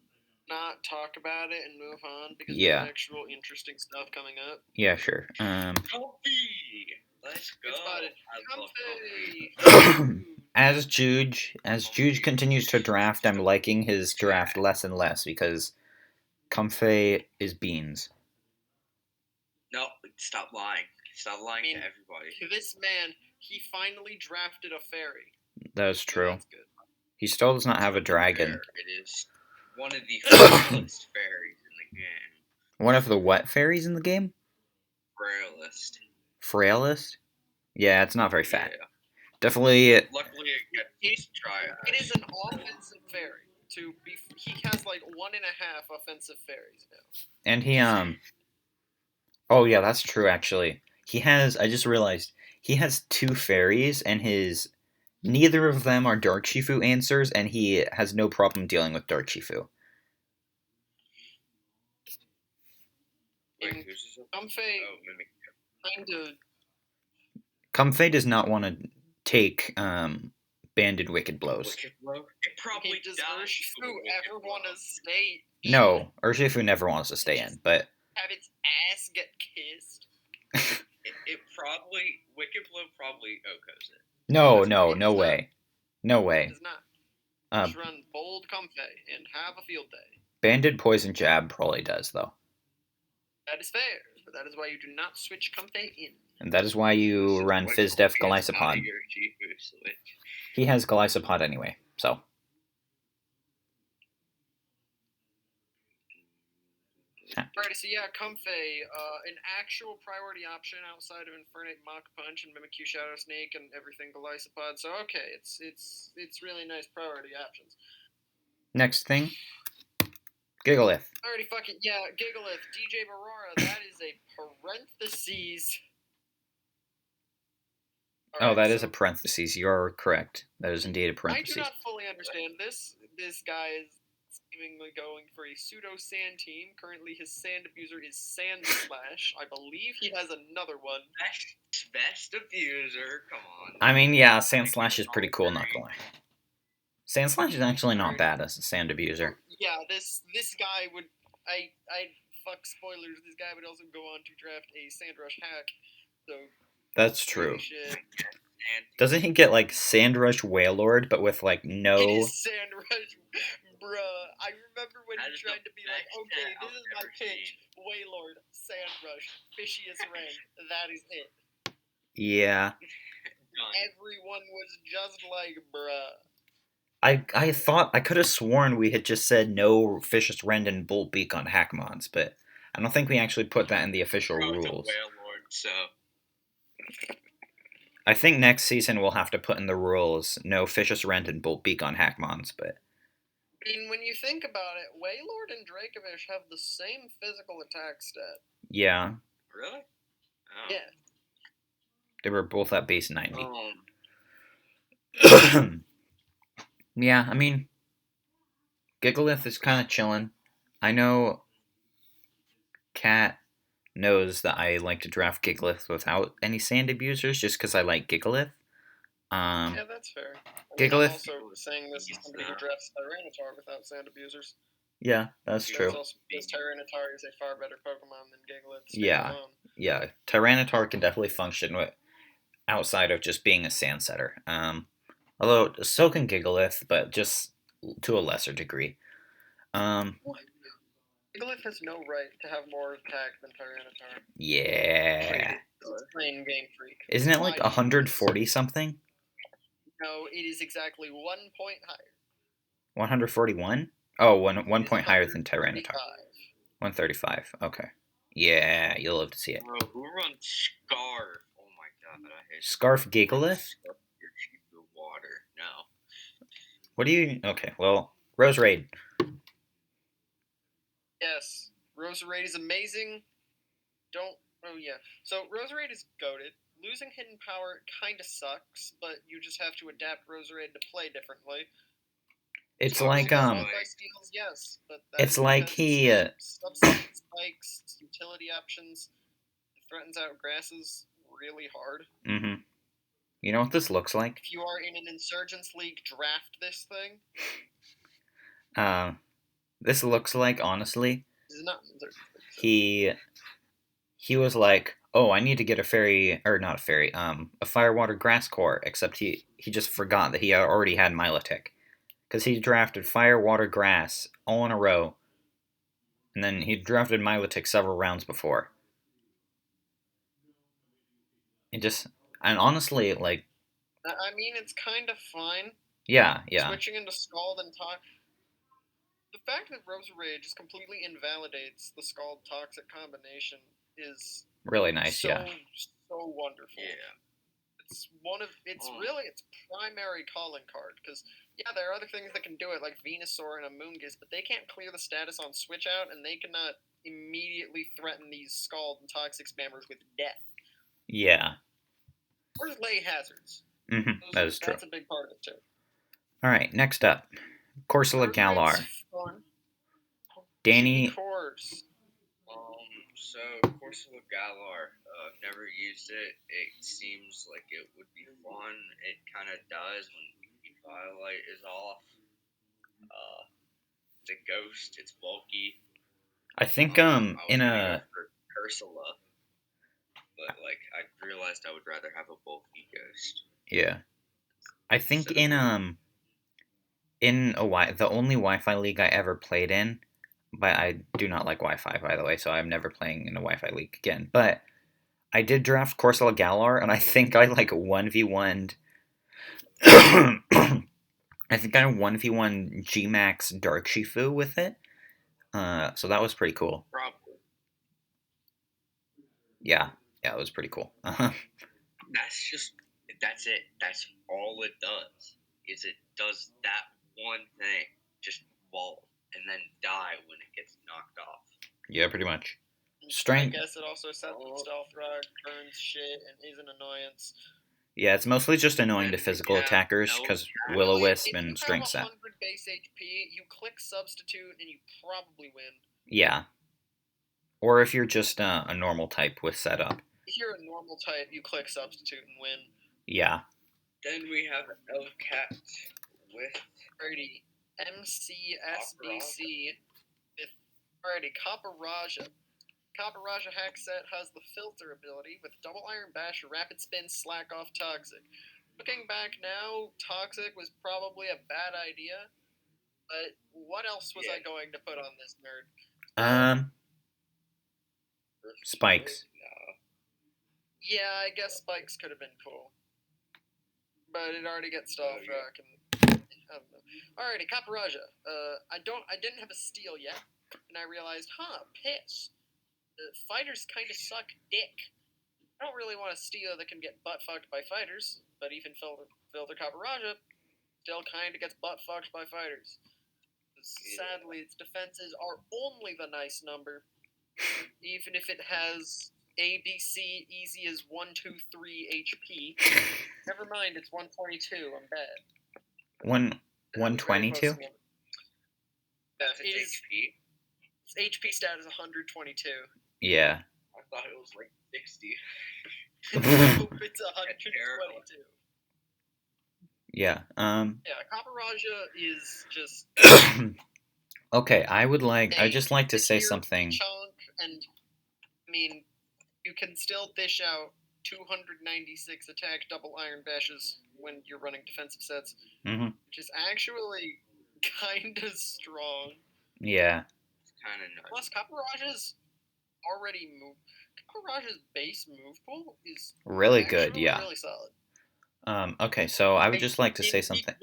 not talk about it and move on because
Yeah.
there's actual interesting stuff coming up?
Yeah, sure.
Comfy! Let's go. I love
Comfy.
As Juge continues to draft, I'm liking his draft less and less because Comfey is beans.
No, stop lying. Stop lying to everybody.
This man, he finally drafted a fairy.
That is true.
That's good.
He still does not have a dragon.
It is one of the frailest fairies in the game.
One of the what fairies in the game?
Frailest.
Frailest? Yeah, it's not very fat.
Yeah.
Definitely.
Luckily, it gets dry.
It is an offensive fairy. He has like 1.5 offensive fairies now.
And he Oh yeah, that's true actually. I just realized he has 2 fairies and neither of them are Dark Shifu answers and he has no problem dealing with Dark Shifu.
Wait, who's this?
Comfey
Oh, Mimic.
kind of.
Comfey does not want to take banded Wicked Blows.
Wicked Blow? It probably
Does
does.
Urshifu ever want to stay?
No, Urshifu never wants to stay in, but
Have its ass get kissed?
It probably Wicked Blow probably Okos it.
no way. No way.
It does not. Just run bold Comfey and have a field day.
Banded Poison Jab probably does though.
That is fair, but that is why you do not switch Comfey in.
And that is why you run Fizdef Galisopod. He has Galisopod anyway, so.
Alright, so yeah, Comfey, an actual priority option outside of Infernate, Mach Punch, and Mimikyu, Shadow Snake, and everything Galisopod. So okay, it's really nice priority options.
Next thing, Gigalith.
Alrighty, fucking yeah, Gigalith, DJ Barora. That is a parentheses.
Oh, that is a parentheses. You're correct. That is indeed a parentheses.
I do not fully understand this. This guy is seemingly going for a pseudo sand team. Currently, his sand abuser is Sand Slash. I believe he has another one.
Best abuser. Come on.
I mean, yeah, Sand Slash is pretty cool. Not gonna lie. Sand Slash is actually not bad as a sand abuser.
Yeah, this guy would. I fuck spoilers. This guy would also go on to draft a Sand Rush hack. So
That's true.
Shit.
And
Doesn't he get like Sandrush Wailord, but with like
It
no?
is Sandrush, bruh. I remember when
That
he
is
tried
the
to be like,
best
okay,
stat
this
I've
is my
ever
pitch, Wailord, Sandrush, fishiest rank. That is it.
Yeah.
done.
Everyone was just like, bruh.
I thought I could have sworn we had just said no Vicious Rend and Boltbeak on Hackmons, but I don't think we actually put that in the official
Bro, it's a
rules.
Wailord, so
I think next season we'll have to put in the rules no Vicious Rend and Boltbeak on Hackmons, but
I mean, when you think about it, Wailord and Dracovish have the same physical attack stat.
yeah,
really? Oh.
Yeah.
they were both at base 90.
Um,
Yeah, I mean, Gigalith is kind of chilling. I know Cat knows that I like to draft Gigalith without any sand abusers just because I like Gigalith.
Yeah, that's fair. I mean, I'm
Gigalith,
also saying this as somebody who drafts Tyranitar without sand abusers.
yeah, that's
Yeah,
true.
It's also because Tyranitar is a far better Pokemon than Gigalith.
Yeah.
Alone.
Yeah, Tyranitar can definitely function with outside of just being a sand setter. Although so can Gigalith, but just to a lesser degree.
Gigalith has no right to have more attack than Tyranitar.
Yeah.
It's plain Game Freak.
Isn't it like
Why do you do this?
140 something?
No, it is exactly 1 point higher.
141? Oh, one
It is
point higher than Tyranitar.
135.
135. Okay. Yeah, you'll love to see it.
bro, who runs Scarf? Oh my god, I hate
Scarf
it.
Gigalith?
Scarf your sheep with water. No.
What do you. Okay, well, Rose Raid.
Yes, Roserade is amazing. Oh yeah. So Roserade is goated. Losing hidden power kinda sucks, but you just have to adapt Roserade to play differently.
It's
So,
like,
steals, yes, but
it's like he,
substitute spikes, utility options, threatens out grasses really hard.
mm-hmm. You know what this looks like?
If you are in an Insurgents League, draft this thing.
This looks like, honestly,
This is not an Insurgents League.
he was like, oh, I need to get a fairy, or not a fairy, a firewater grass core, except he just forgot that he already had Milotic. Because he drafted fire, water, grass all in a row, and then he drafted Milotic several rounds before. And honestly, like,
I mean, it's kind of fine.
yeah.
Switching into Scald and Toxic. The fact that Roserade just completely invalidates the Scald Toxic combination is
Really nice,
so wonderful.
Yeah.
It's really its primary calling card, because yeah, there are other things that can do it, like Venusaur and Amoonguss, but they can't clear the status on switch out, and they cannot immediately threaten these Scald and Toxic spammers with death.
Yeah.
Or lay hazards.
Mm-hmm. That is true.
That's a big part of it too.
Alright, next up. Corsola Galar. Dani.
Course.
So Corsola Galar, never used it. It seems like it would be fun. It kind of does when Firelight is off. It's a ghost. It's bulky.
I think
I was
in
gonna
a
go for Corsola, but like I realized I would rather have a bulky ghost.
yeah. I think the only Wi-Fi league I ever played in, but I do not like Wi-Fi, by the way, so I'm never playing in a Wi-Fi league again. But I did draft Corsola Galar, and I think I like 1v1'd. I think I 1v1 G-Max Dark Shifu with it. So that was pretty cool.
Probably.
Yeah, it was pretty cool.
That's it. That's all it does. Is it does that one thing, just wall, and then die when it gets knocked off.
Yeah, pretty much. Strength.
I guess it also sets up Stealth Rock, burns shit, and is an annoyance.
Yeah, it's mostly just annoying to physical attackers because Will-O-Wisp and Strength Set.
If you have 100 base HP, you click Substitute and you probably win.
Yeah. Or if you're just a normal type with setup.
If you're a normal type, you click Substitute and win.
Yeah.
Then we have Elcat with
already MCSBC with already Copper Raja. Copper Raja hack set has the filter ability with double iron bash, rapid spin, slack off, toxic. Looking back now, toxic was probably a bad idea, but what else was I going to put on this nerd?
Spikes.
No.
Yeah, I guess spikes could have been cool, but it already gets off
yeah.
track and I don't know. Alrighty, Copper Raja. I didn't have a steal yet, and I realized, piss. Fighters kind of suck dick. I don't really want a steal that can get butt fucked by fighters, but even Filter Copper Raja still kind of gets butt fucked by fighters. Sadly, its defenses are only the nice number, even if it has ABC easy as 123 HP. Never mind, it's 122. I'm bad.
122?
That's its HP?
Its HP stat is 122.
Yeah.
I thought it was like 60.
Nope, it's 122.
Yeah.
Yeah, Copper Raja is just
Okay, I'd just like to say something.
chunk, and I mean, you can still dish out 296 attack double iron bashes when you're running defensive sets, which is actually kind of strong.
Yeah.
It's kind of nuts.
Plus, Copper Raja's already move. Copper Raja's base move pool is
really good. Yeah.
Really solid.
Okay, so I would just like to say something.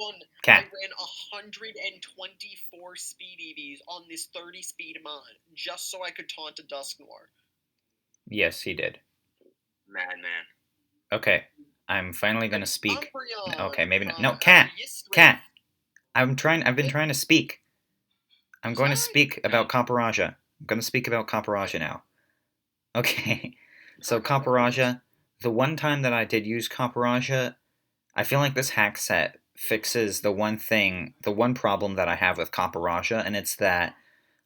Cat. I ran 124 speed EVs on this 30 speed mod just so I could taunt a Dusk Noir.
Yes, he did.
Madman.
Okay, I'm finally gonna speak.
Umbreon,
Okay, maybe not. No, Cat. I've been trying to speak. I'm going to speak about Copper Raja. I'm going to speak about Copper Raja now. Okay, so Copper Raja, the one time that I did use Copper Raja, I feel like this hack set fixes the one problem that I have with Copper Raja, and it's that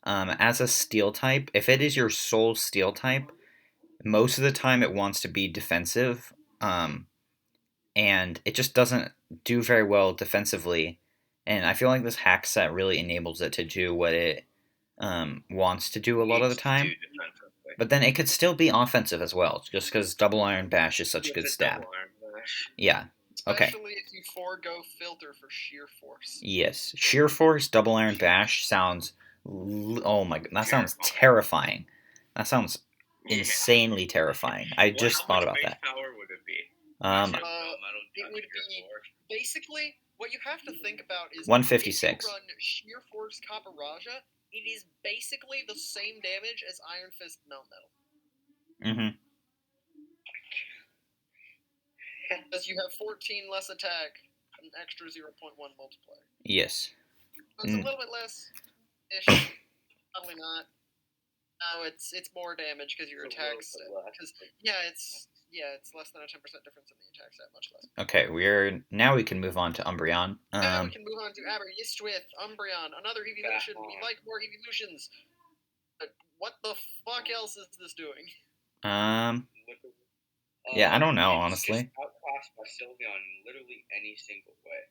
as a steel type, if it is your sole steel type, most of the time it wants to be defensive, and it just doesn't do very well defensively. And I feel like this hack set really enables it to do what it wants to do a lot of the time. But then it could still be offensive as well, just because Double Iron Bash is such a good stab. Yeah. Okay.
Especially if you forego filter for sheer force.
Yes, sheer force Double Iron Bash sounds. Oh my god, that sounds terrifying. That sounds insanely terrifying. I just thought about that.
How much base power would it be?
It would be basically what you have to think about is
156.
If you run sheer force Copper Raja, it is basically the same damage as Iron Fist Melt Metal. Because you have 14 less attack, an extra 0.1 multiplier.
Yes.
So it's a little bit less ish. Probably not. No, it's more damage because your attack stat. It's less than a 10% difference in the attack stat, much less.
Okay, now we can move on to Umbreon.
Now we can move on to Aberystwyth, Umbreon, another evolution. We like more evolutions. But what the fuck else is this doing?
Yeah, I don't know, honestly.
It's outclassed by Sylveon in literally any single way.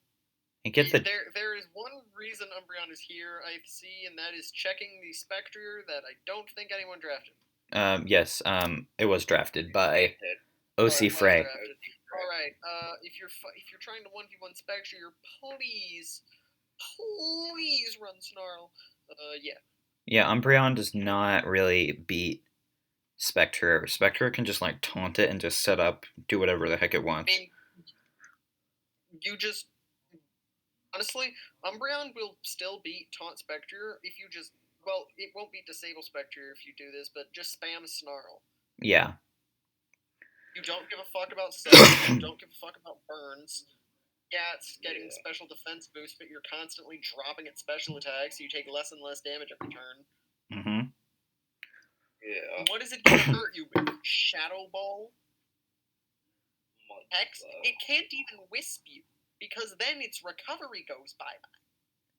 There is one reason Umbreon is here, I see, and that is checking the Spectre that I don't think anyone drafted.
Yes, it was drafted by OC Frey.
Alright, if you're trying to 1v1 Spectre, please run Snarl. Yeah.
Yeah, Umbreon does not really beat Spectre. Spectre can just taunt it and just set up, do whatever the heck it wants.
I mean, honestly, Umbreon will still beat Taunt Spectre if you just, it won't beat Disable Spectre if you do this, but just spam Snarl.
Yeah.
You don't give a fuck about Cells, you don't give a fuck about burns. Yeah, it's getting special defense boost, but you're constantly dropping its special attacks, so you take less and less damage every turn.
Yeah.
What is it going to hurt you with? Shadow Ball? Hex? It can't even wisp you, because then its recovery goes bye-bye.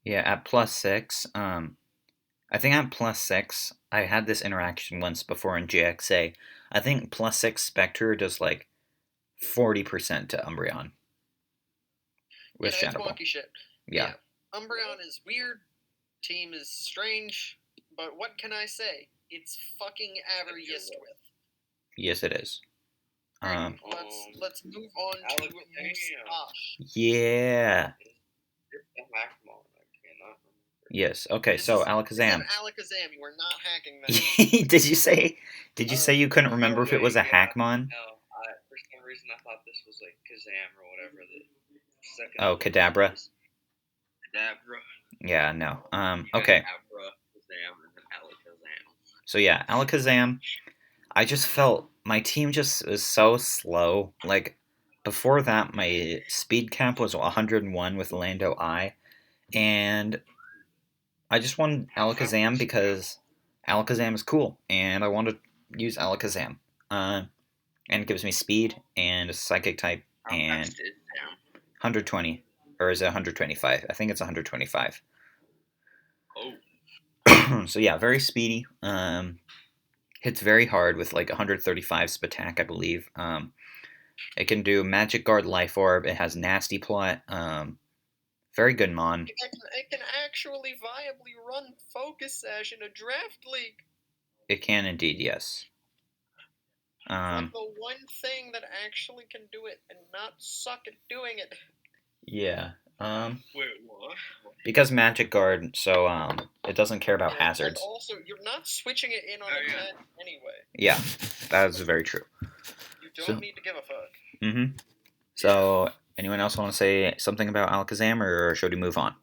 Yeah, at +6, I think at +6, I had this interaction once before in GXA. I think +6 Spectre does 40% to Umbreon. With Shadow Ball.
It's wonky shit. Yeah. Umbreon is weird, team is strange, but what can I say? It's fucking Averyeast with.
Yes, it is.
Let's move on to Mustache.
Yeah.
It's the Hackmon. I cannot remember.
Yes. Okay.
This
so
is
Alakazam.
Alakazam. You are not hacking that.
Did you say? Did you say you couldn't remember if it was a Hackmon?
No, for some reason I thought this was like Kazam or whatever. The second.
Oh, Kadabra.
Kadabra.
Yeah. No. Okay.
Kadabra, Kazam, and then Alakazam.
So yeah, Alakazam. I just felt my team just is so slow. Like before that, my speed cap was 101 with Lando I, and I just wanted Alakazam because Alakazam is cool, and I want to use Alakazam. And it gives me speed and a psychic type and 120, or is it 125? I think it's 125.
Oh.
So yeah, very speedy. Hits very hard with like 135 Spatak, I believe. It can do Magic Guard, Life Orb. It has Nasty Plot. Very good mon.
It can actually viably run Focus Sash in a draft league.
It can indeed, yes.
Like the one thing that actually can do it and not suck at doing it.
Yeah.
Wait, what?
Because Magic Guard, so it doesn't care about hazards.
And also, you're not switching it in on a 10 anyway.
Yeah, that is very true.
You don't need to give a fuck.
Mm-hmm. So, anyone else want to say something about Alakazam, or should we move on?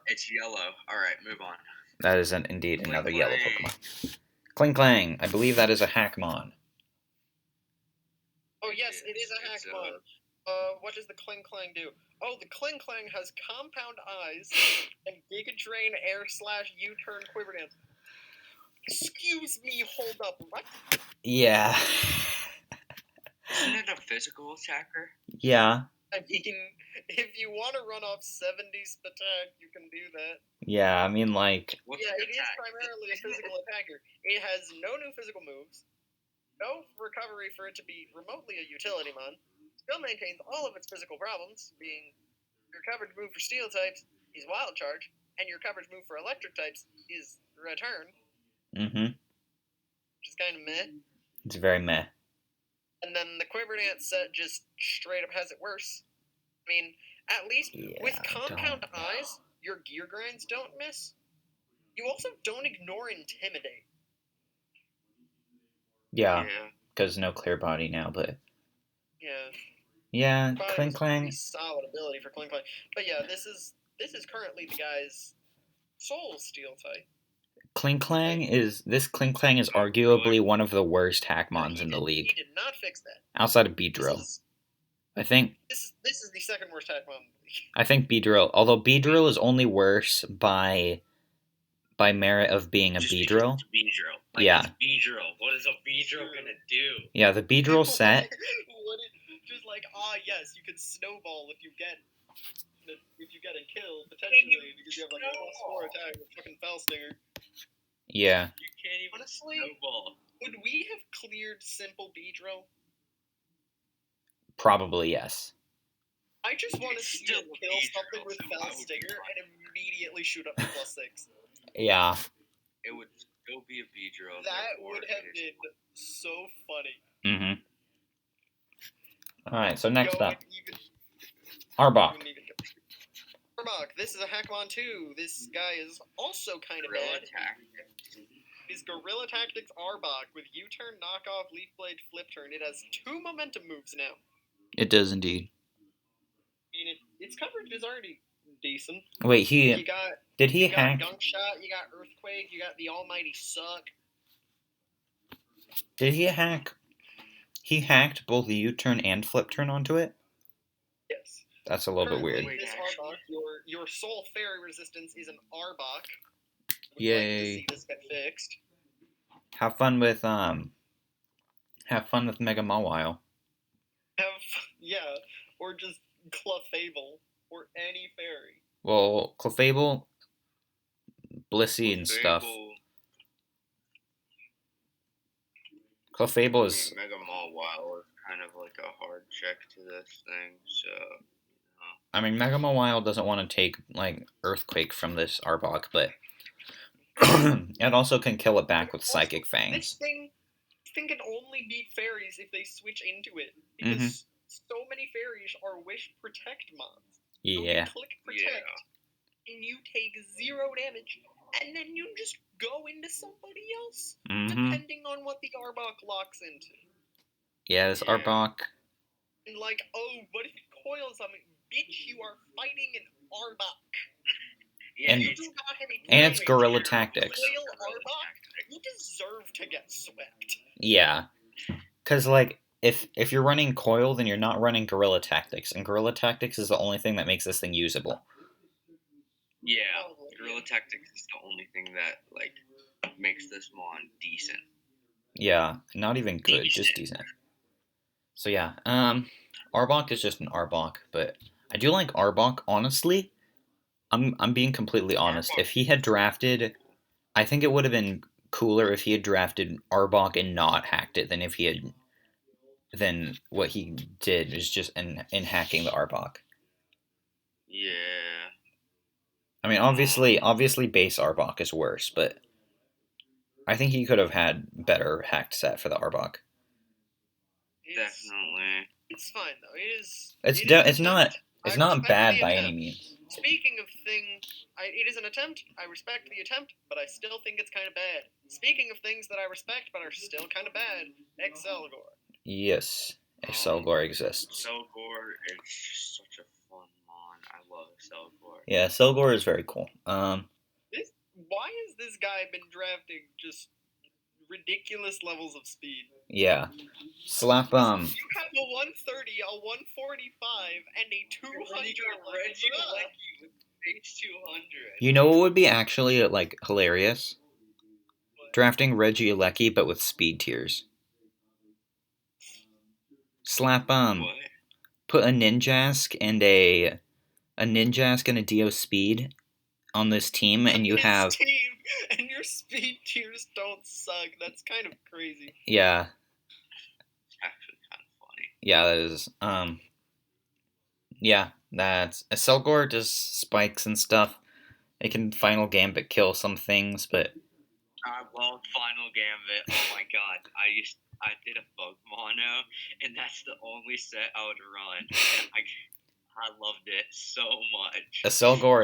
It's yellow. Alright, move on.
That is indeed another yellow Pokemon. Kling Clang. I believe that is a Hackmon.
Oh yes, it is a Hackmon. What does the Kling Clang do? Oh, the Kling Clang has Compound Eyes and Giga Drain Air / U-Turn Quiver Dance. Excuse me, hold up, what?
Yeah.
Isn't it a physical attacker?
Yeah.
I mean, if you want to run off 70s attack, you can do that.
Yeah, I mean, like...
Yeah, it is primarily a physical attacker. It has no new physical moves, no recovery for it to be remotely a utility mon, still maintains all of its physical problems, being your coverage move for steel types is Wild Charge, and your coverage move for electric types is Return.
Mm-hmm.
Which is kind of meh.
It's very meh.
And then the Quiver Dance set just straight up has it worse. I mean, at least with Compound Eyes, your gear grinds don't miss. You also don't ignore Intimidate.
Yeah, because no clear body now, but...
Yeah.
Yeah, Kling Clang.
Solid ability for Kling Clang. But yeah, this is currently the guy's Soul Steel type.
Kling Clang is arguably one of the worst Hackmons in the league.
He did not fix that.
Outside of Beedrill. I think
this is the second worst Hackmon in the league.
I think Beedrill, although Beedrill is only worse by merit of being a Beedrill.
Beedrill.
Yeah.
It's Beedrill. What is a Beedrill gonna do?
Yeah, the Beedrill set.
Just like, yes, you can snowball if you get a kill, potentially, because you have like a +4 attack with fucking Foul Stinger.
Yeah.
You can't even snowball.
Would we have cleared simple Beedrill?
Probably, yes.
I just want to see it kill something with Foul Stinger and immediately shoot up to +6.
Yeah.
It would still be a Beedrill.
That would have been so funny.
Mm-hmm. Alright, so next up. Arbok.
Arbok, this is a Hackmon too. This guy is also kind of bad. His Guerrilla Tactics Arbok with U-Turn, Knockoff, Leaf Blade, Flip Turn. It has 2 momentum moves now.
It does indeed.
I mean, its coverage is already decent.
Wait, did he
you
hack?
Got Gunk Shot, you got Earthquake, you got the Almighty Suck.
Did he hack? He hacked both the U-turn and flip turn onto it?
Yes.
That's a little bit weird.
This Arbok, your Soul Fairy resistance is an Arbok.
Yay.
Like to see this get fixed.
Have fun with Mega Mawile.
Or just Clefable, or any fairy.
Well, Clefable, Blissey and stuff. Clefable is...
Mega Mawile is kind of like a hard check to this thing, so...
I mean, Mega Mawile doesn't want to take, like, Earthquake from this Arbok, but... It also can kill it back with
Also,
Psychic
This
Fangs.
thing can only beat fairies if they switch into it.
Mhm.
Because so many fairies are wish protect mons. So you
Yeah.
click protect, and you take 0 damage, and then you just go into somebody else,
Mhm.
depending on what the Arbok locks into.
Yeah, this Arbok.
And like, oh, what if it coils on me? Bitch, you are fighting an Arbok.
Yeah,
And-
You do not have a
and it's
plan
guerrilla
to
tactics.
Coil Arbok? You deserve to get swept.
Yeah. Cause like if you're running Coil, then you're not running Guerrilla Tactics, and Guerrilla Tactics is the only thing that makes this thing usable.
Yeah, Guerrilla Tactics is the only thing that like makes this mon decent.
Yeah, not even good, just decent. So yeah, Arbok is just an Arbok, but I do like Arbok. Honestly, I'm being completely honest. If he had drafted, I think it would have been cooler if he had drafted Arbok and not hacked it than what he did is just in hacking the Arbok.
Yeah.
I mean, obviously, base Arbok is worse, but I think he could have had better hacked set for the Arbok.
Definitely.
It's fine though. It's
It's not bad by any means.
Speaking of it is an attempt. I respect the attempt, but I still think it's kind of bad. Speaking of things that I respect but are still kind of bad, Excelgor.
Yes, Excelgor exists.
Excelgor is just such a fun mon. I love Excelgor.
Yeah, Excelgor is very cool.
Why has this guy been drafting just ridiculous levels of speed?
Yeah. Slap
You have a 130, a 145, and a 200.
Reggie Lecky with base 200.
You know what would be actually like hilarious?
What?
Drafting Reggie Alecki but with speed tiers. Slap
What?
put a Ninjask and a Dio speed on this team, and you have
team, and your speed tiers don't suck. That's kind of crazy.
Yeah.
Actually kind of funny.
Yeah, that is yeah, that's Excelgor does spikes and stuff. It can Final Gambit kill some things, but
I love Final Gambit. Oh my god. I did a bug mono, and that's the only set I would run. And I loved it so much.
Excelgor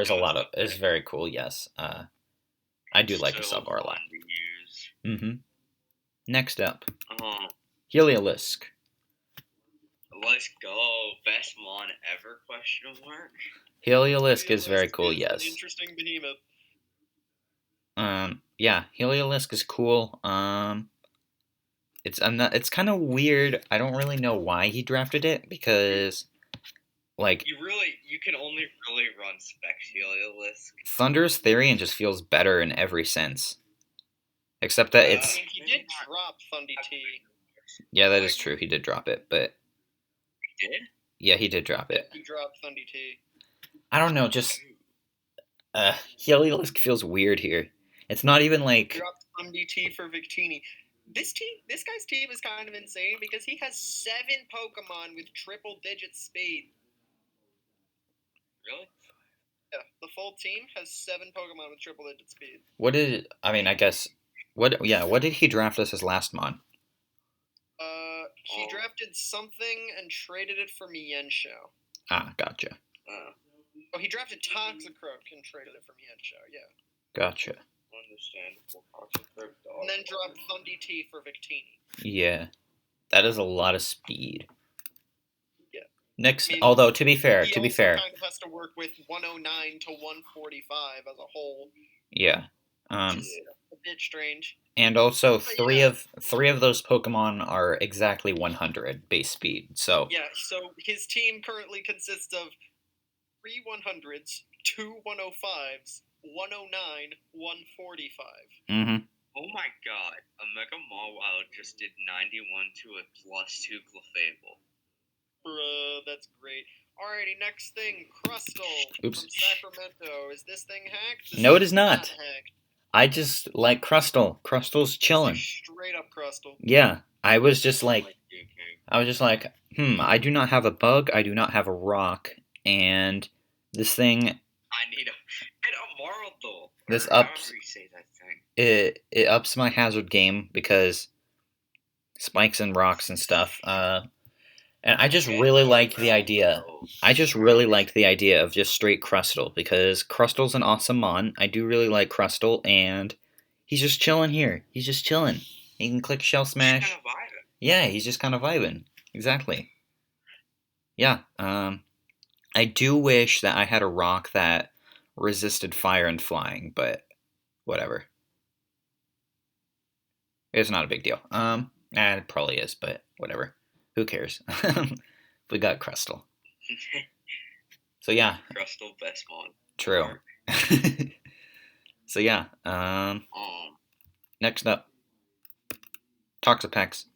is very cool, yes. I do like Excelgor a lot. Mm-hmm. Next up. Heliolisk.
Let's go. Best mon ever, question mark?
Heliolisk is very cool,
is
yes.
An interesting behemoth.
Yeah, Heliolisk is cool. It's kind of weird. I don't really know why he drafted it because like
you can only really run Specs Heliolisk.
Thunderous Therian just feels better in every sense. Except that it's
he did drop Thundy T.
Yeah, that is true. He did drop it, but
he did?
Yeah, he did drop it.
He dropped Thundy T.
I don't know, just Heliolisk feels weird here. It's not even like
He dropped Thundy T for Victini. This guy's team is kind of insane because he has 7 Pokemon with triple-digit speed.
Really?
Yeah, the full team has 7 Pokemon with triple-digit speed.
What did he draft as his last mon?
He drafted something and traded it for Mienshao.
Ah, gotcha.
Oh, he drafted Toxicroak and traded it for Mienshao, yeah.
Gotcha.
Understandable.
And then dropped Thundy T for Victini.
Yeah. That is a lot of speed.
Yeah.
Next, although to be fair,
he kind of has to work with 109 to 145 as a whole.
Yeah.
Which is a bit strange.
And also three of those Pokemon are exactly 100 base speed. So
yeah, so his team currently consists of 3 100s, 2 105s, 109, 145.
Mm-hmm.
Oh my god, a Mega Mawile just did 91 to a +2 Clefable.
Bruh, that's great. Alrighty, next thing, Crustle from Sacramento. Is this thing hacked?
No, it is not.
Hacked.
I just like Crustle. Crustle's chilling.
Straight up Crustle.
Yeah, I was just like, I do not have a bug, I do not have a rock, and this thing...
I need a Marldol.
This
However
ups
you say that thing.
it ups my hazard game because spikes and rocks and stuff. And I just really like the idea. I just really liked the idea of just straight Crustle because Crustle's an awesome mon. I do really like Crustle, and he's just chilling here. He's just chilling. He can click Shell Smash.
Just kind of vibing.
Yeah, he's just kind of vibing. Exactly. Yeah. I do wish that I had a rock that resisted fire and flying, but whatever. It's not a big deal. It probably is, but whatever. Who cares? We got Crustle. So yeah.
Crustle best mon.
True. So yeah. Next up, Toxapex.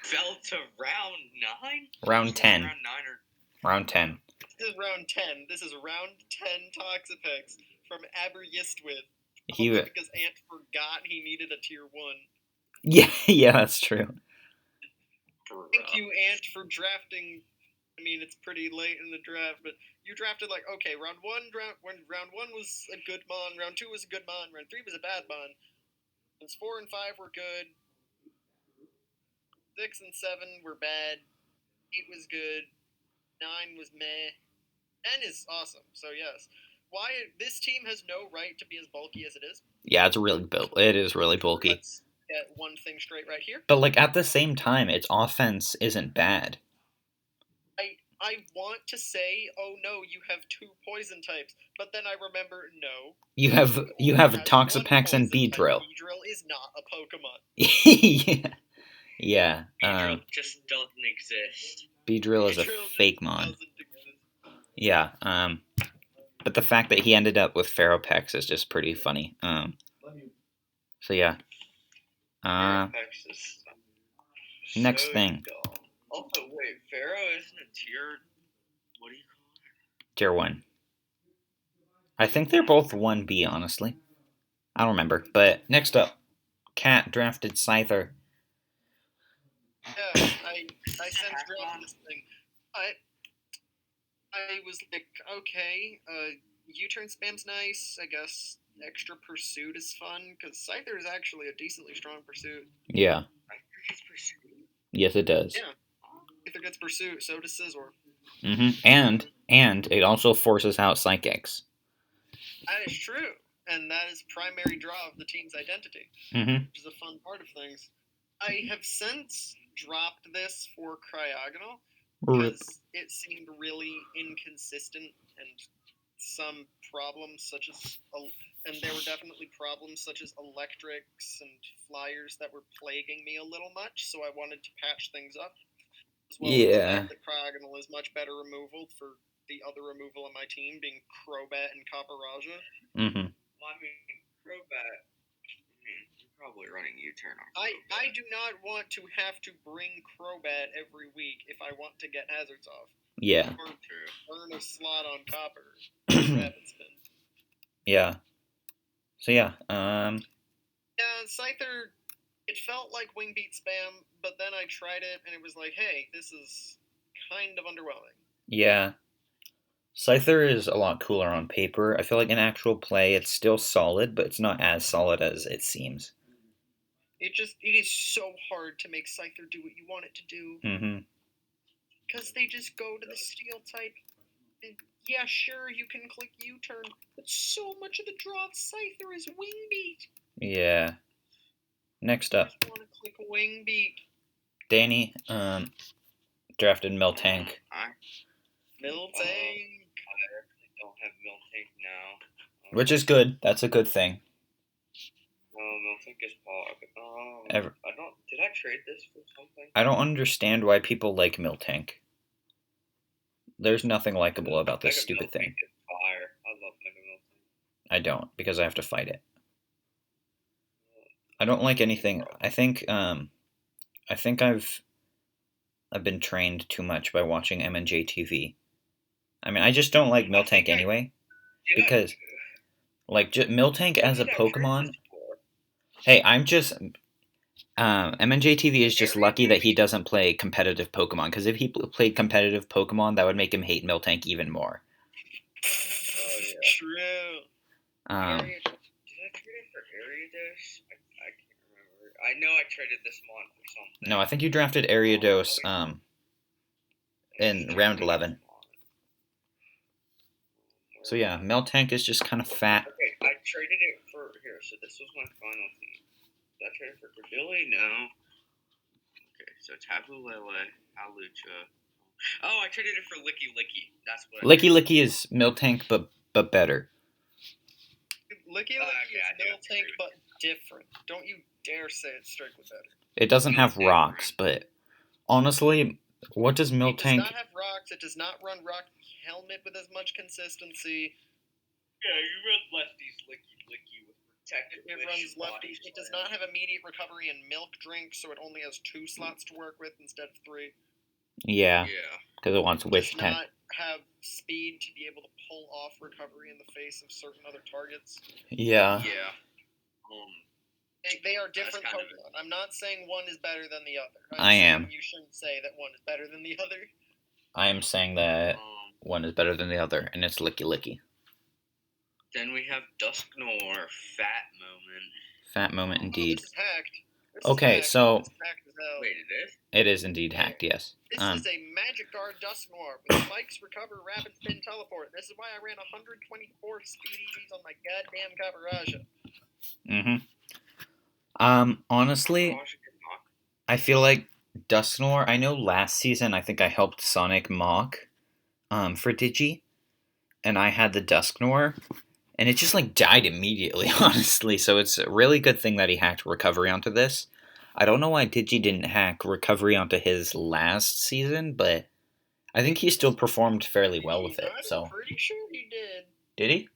Fell to round 9.
Round 10.
Round 9 or
Round 10.
This is round 10. This is round 10 Toxapex from Aberystwyth.
He
because Ant forgot he needed a tier 1.
Yeah, that's true.
Thank you, Ant, for drafting. I mean, it's pretty late in the draft, but you drafted like, okay, round 1 was a good mon, round 2 was a good mon, round 3 was a bad mon. Rounds 4 and 5 were good. 6 and 7 were bad. 8 was good. 9 was meh. 10 is awesome. So yes, why this team has no right to be as bulky as it is.
Yeah, it's really built. It is really bulky.
Let's get one thing straight right here.
But like at the same time, its offense isn't bad.
I want to say, oh no, you have 2 poison types, but then I remember, no.
You have Toxapex and Beedrill.
Beedrill is not a Pokemon.
Yeah.
Beedrill just doesn't exist.
Beedrill is a fake mon. Yeah. But the fact that he ended up with Ferropex is just pretty funny. So yeah. Next thing.
Also, wait, Pharaoh isn't a tier. What do you call it?
Tier 1. I think they're both 1B, honestly. I don't remember. But next up, Cat drafted Scyther.
Yeah, I since drafted this thing. I was like, okay, U-turn spam's nice. I guess extra pursuit is fun because Scyther is actually a decently strong pursuit.
Yeah. Yes, it does.
Yeah. If it gets pursuit, so does Scizor.
And it also forces out Psychics.
That is true, and that is primary draw of the team's identity, which is a fun part of things. I have since dropped this for Cryogonal because it seemed really inconsistent and some problems such as, and there were definitely problems such as electrics and flyers that were plaguing me a little much, so I wanted to patch things up. As well as the fact that Cryogonal is much better removal for the other removal on my team being Crobat and Caparajah.
Well, I mean, Crobat, you're probably running U-turn on Crobat.
I do not want to have to bring Crobat every week if I want to get hazards off.
Yeah.
Or burn a slot on Copper. Rapid spin.
Yeah. So yeah.
Yeah, Scyther, it felt like Wing Beat spam, but then I tried it and it was like, hey, this is kind of underwhelming.
Yeah. Scyther is a lot cooler on paper. I feel like in actual play it's still solid, but it's not as solid as it seems.
It is so hard to make Scyther do what you want it to do. Because they just go to the steel type. And yeah, sure, you can click U-turn, but so much of the draw of Scyther is Wing Beat.
Yeah. Next up.
I just want to click Wing Beat.
Dani drafted Miltank.
Miltank.
I don't have Miltank now.
Which is good. That's a good thing.
Miltank is pog. Did I trade this for something?
I don't understand why people like Miltank. There's nothing likable about this stupid thing.
Fire. I love Mega Miltank.
I don't, because I have to fight it. I don't like anything. I think I've been trained too much by watching MNJ TV. I mean, I just don't like Miltank anyway, because like Miltank as a Pokemon. Hey, I'm just MNJ TV is just lucky that he doesn't play competitive Pokemon, because if he played competitive Pokemon, that would make him hate Miltank even more.
True.
Did I trade it for Ariados? I can't remember. I know I traded this mon for something.
No, I think you drafted Ariados in round 11. So yeah, Miltank is just kind of fat.
Okay, I traded it for here. So this was my final team. Did I trade it for Billy? No. Okay, so Tapu Lele, Halucha. Oh, I traded it for Licky Licky. That's what.
Licky Licky is Miltank, but better.
Licky Licky is Miltank, but different. Don't you dare say it's strictly better.
It doesn't have rocks, but honestly, what does Miltank...
It does not have rocks. It does not run Rock Helmet with as much consistency.
Yeah, you run lefties Licky Licky with protected.
It runs lefties. It does not have immediate recovery in Milk Drink, so it only has 2 slots to work with instead of 3.
Yeah, because it wants Wish
Tech. It does
Tech.
not have speed to be able to pull off recovery in the face of certain other targets.
Yeah.
Yeah.
They are different Pokemon. I'm not saying one is better than the other.
I am.
You shouldn't say that one is better than the other.
I am saying that one is better than the other, and it's Licky Licky.
Then we have Dusknoir, Fat Moment.
Fat Moment, indeed.
This is hacked.
Okay, so...
Wait, it is?
It is indeed hacked, yes.
This is a Magic Guard Dusknoir with Spikes, Recover, Rapid Spin, Teleport. This is why I ran 124 speed EVs on my goddamn Kabaraja.
Honestly, I feel like Dusknoir, I know last season I think I helped Sonic Mach for Digi, and I had the Dusknoir, and it just like died immediately, honestly, so it's a really good thing that he hacked Recovery onto this. I don't know why Digi didn't hack Recovery onto his last season, but I think he still performed fairly well with it, so...
I'm pretty sure he did.
Did he?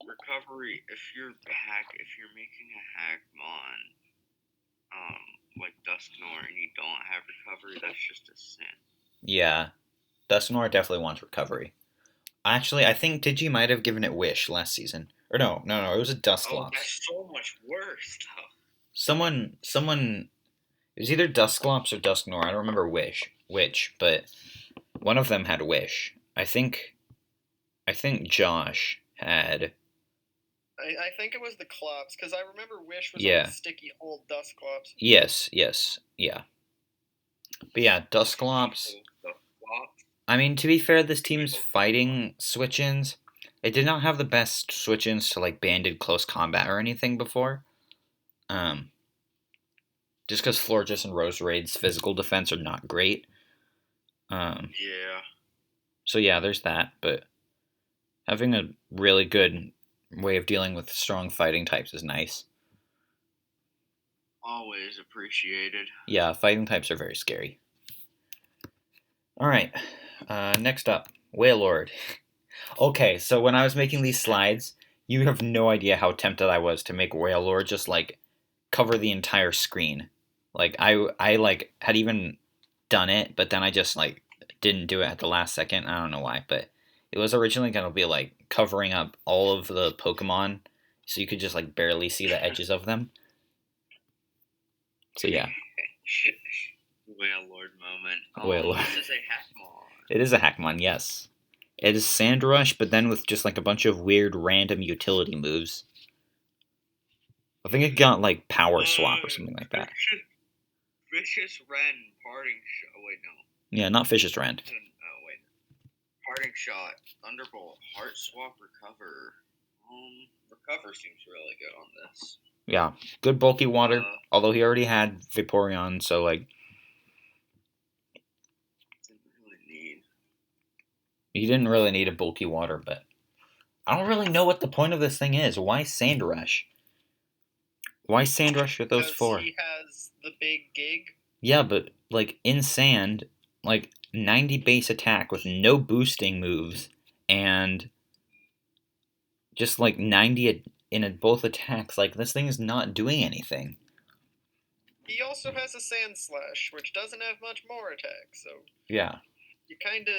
Recovery, if you're making a hack mon, like Dusknoir, and you don't have recovery, that's just a sin.
Yeah, Dusknoir definitely wants recovery. Actually, I think Digi might have given it Wish last season. Or no, it was a Dusclops.
Oh, that's so much worse, though.
Someone, it was either Dusclops or Dusknoir, I don't remember which, but one of them had Wish. I think Josh had...
I think it was the Clops, because I remember Wish was on the sticky old Dusclops.
Yes, yeah. But yeah, Dusclops... I mean, to be fair, this team's fighting switch-ins, it did not have the best switch-ins to, like, banded close combat or anything before. Just because Florges and Roserade's physical defense are not great.
Yeah.
So yeah, there's that, but having a really good way of dealing with strong fighting types is nice.
Always appreciated.
Yeah, fighting types are very scary. Alright, next up, Wailord. Okay, so when I was making these slides, you have no idea how tempted I was to make Wailord just, like, cover the entire screen. Like, I like, had even done it, but then I just, like, didn't do it at the last second. I don't know why, but it was originally going to be, like, covering up all of the Pokemon, so you could just, like, barely see the edges of them. So, yeah.
Wailord moment.
Wailord.
This is a Hackmon.
It is a Hackmon, yes. It is Sandrush, but then with just, like, a bunch of weird random utility moves. I think it got, like, Power Swap or something like that.
Vicious Ren, Parting Shot. Oh, wait, no.
Yeah, not Vicious Ren.
Oh, wait. Parting Shot, Thunderbolt, Heart Swap, Recover. Recover seems really good on this.
Yeah, good bulky water, although he already had Vaporeon, so, like... He didn't really need a bulky water, but... I don't really know what the point of this thing is. Why Sandrush? Why Sandrush with those 4?
He has the big gig.
Yeah, but, like, in Sand, like, 90 base attack with no boosting moves, and just, like, 90 in both attacks. Like, this thing is not doing anything.
He also has a Sand Slash, which doesn't have much more attack, so...
Yeah.
You kinda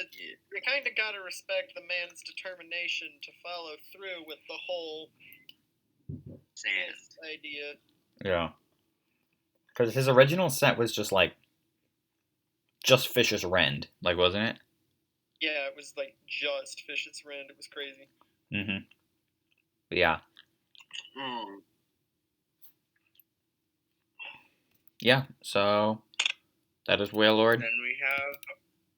gotta respect the man's determination to follow through with the whole...
Sand
idea.
Yeah. Because his original set was just, like, just Fish's Rend, like, wasn't it?
Yeah, it was, like, just Fish's Rend. It was crazy.
Mm-hmm. But yeah.
Hmm.
Yeah, so that is Wailord.
Then we have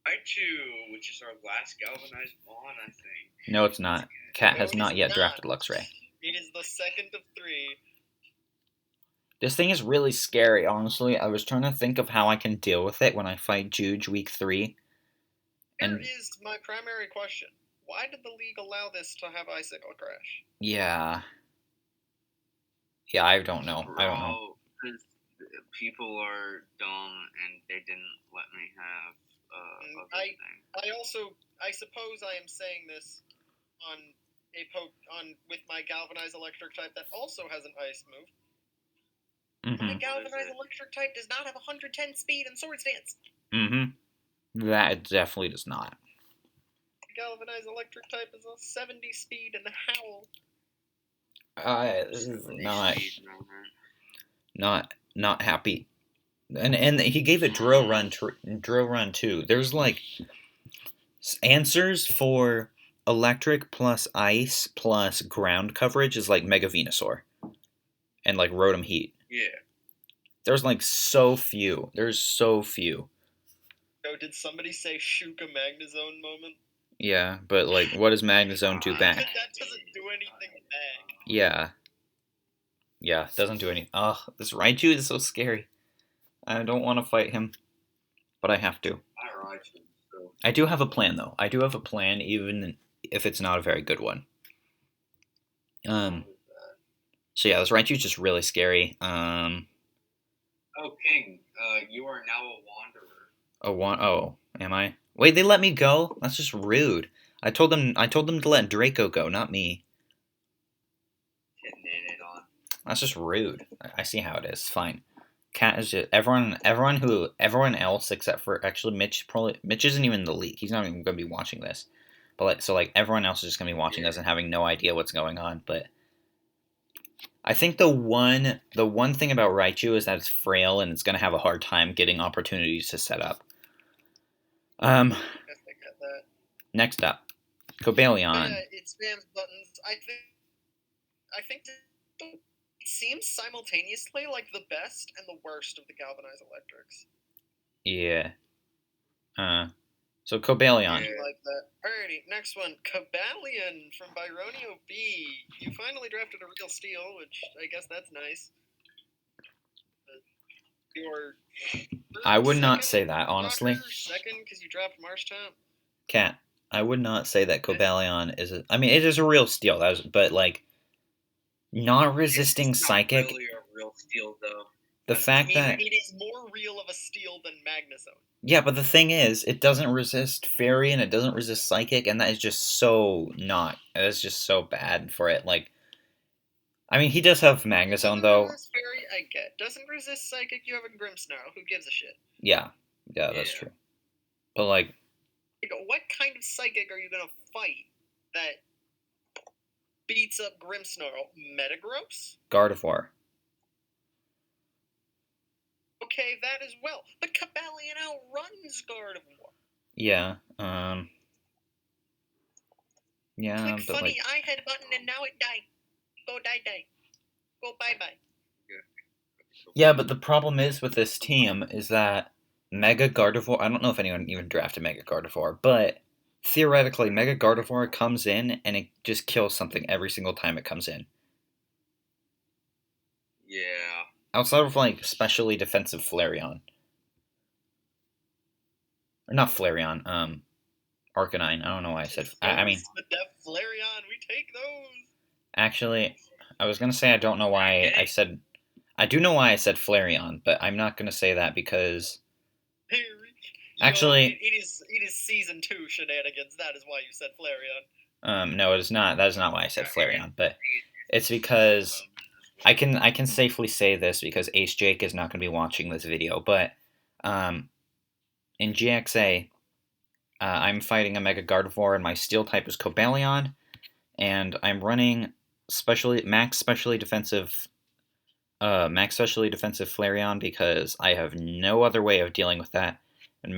Raichu, which is our last galvanized Mon, I think.
No, it's not. Cat
No,
has
it
not
is
yet
not.
drafted Luxray.
It is the second of 3.
This thing is really scary, honestly. I was trying to think of how I can deal with it when I fight Juge week 3.
Here
And
is my primary question. Why did the league allow this to have Icicle Crash?
yeah. Yeah, I don't know. I don't know.
Because people are dumb and they didn't let me have other things.
I suppose I am saying this on with my Galvanized Electric type that also has an Ice move. My
Mm-hmm.
Galvanized Electric type does not have 110 speed and Swords Dance.
Mm-hmm. That definitely does not.
Galvanized Electric type is a 70 speed and Howl.
This is not happy. And he gave it drill run too. There's like answers for electric plus ice plus ground coverage is like Mega Venusaur and like Rotom Heat.
Yeah.
There's like so few. There's so few.
Oh, did somebody say Shuka Magnezone moment?
Yeah, but like, what does Magnezone do back?
That doesn't do anything back.
Yeah. Yeah, doesn't do anything. Ugh, this Raichu is so scary. I don't want to fight him, but I have to. I do have a plan, though. I do have a plan, even if it's not a very good one. So yeah, this Raichu's just really scary.
Oh, King, you are now a wanderer.
Oh, am I? Wait, they let me go? That's just rude. I told them to let Draco go, not me. That's just rude. I see how it is. Fine. Cat is just everyone else except for actually Mitch. Probably Mitch isn't even in the league. He's not even going to be watching this. But like everyone else is just going to be watching this and having no idea what's going on. But I think the one thing about Raichu is that it's frail and it's going to have a hard time getting opportunities to set up.
I guess I get that.
Next up, Cobalion.
Yeah, it spams buttons. I think it seems simultaneously like the best and the worst of the Galvanized Electrics.
Yeah. So Cobalion.
Yeah. Like that. Alrighty, next one. Cobalion from Byronio B. You finally drafted a real steal, which I guess that's nice.
I would not say that, honestly.
Second, because you dropped Marshtomp.
Cat, I would not say that Cobalion is. I mean, it is a real steal. But like, not resisting Psychic.
It's not really a real steal, though.
The fact that
it is more real of a steal than Magnezone.
Yeah, but the thing is, it doesn't resist Fairy and it doesn't resist Psychic, and that is just so not. That's just so bad for it. Like, I mean, he does have Magnezone though.
Resist Fairy, I get. Doesn't resist Psychic. You have a Grimmsnarl. Who gives a shit?
Yeah, that's true. But like,
what kind of Psychic are you gonna fight that beats up Grimmsnarl? Metagross?
Gardevoir.
Okay, that as well. But Cobalion outruns Gardevoir.
Yeah. Yeah,
Click
but
funny
like,
I head button and now it died. Go die. Go bye.
Yeah, but the problem is with this team is that Mega Gardevoir. I don't know if anyone even drafted Mega Gardevoir, but theoretically, Mega Gardevoir comes in and it just kills something every single time it comes in.
Yeah.
Outside of like specially defensive Flareon. Or not Flareon, Arcanine. I don't know why I said. I mean,
the Def Flareon, we take those.
Actually, I was gonna say I don't know why I said. I do know why I said Flareon, but I'm not gonna say that because. Actually,
it is season 2 shenanigans. That is why you said Flareon.
No, it is not. That is not why I said Flareon, but it's because I can safely say this because Ace Jake is not going to be watching this video. But in GXA, I'm fighting a Mega Gardevoir, and my Steel type is Cobalion, and I'm running max specially defensive Flareon because I have no other way of dealing with that. And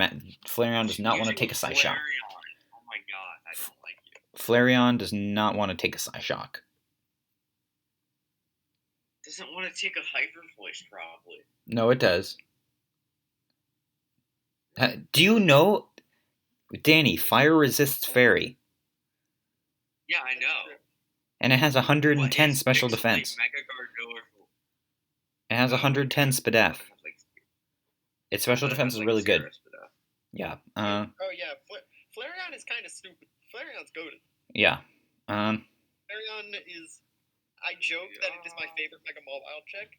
Flareon does not want to take a Psyshock.
Oh my god, I don't like you.
Flareon does not want to take a Psyshock.
doesn't want to take a hyper voice, probably.
No, it does. Do you know, Danny, fire resists fairy,
Yeah, I know.
and it has 110
It's
special
fixed, like,
defense.
Mega Gardevoir.
It has 110 spadef.
Like,
Its special
but it
defense
has,
is
like,
really
zero
good.
spadef.
Yeah.
Oh yeah, Flareon is kind of stupid. Flareon's goated.
Yeah.
Flareon is. I joke that it is my favorite Mega Mall wild check.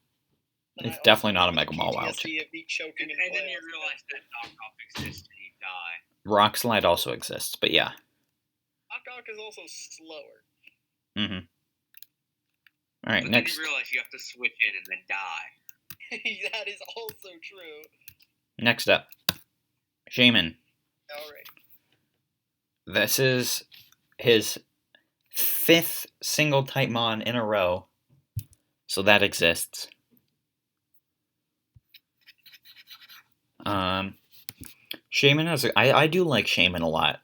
It's definitely not a Mega Mall wild
check.
check.
Of me choking in
And then you
playoffs.
realize that knockoff exists and you die.
Rock Slide also exists, but yeah.
Knockoff is also slower.
Mm-hmm. All right,
But
next.
then you realize you have to switch in and then die.
That is also true.
Next up, Shaman.
All right.
This is his 5th single type mon in a row, so that exists. Shaman has I do like Shaman a lot.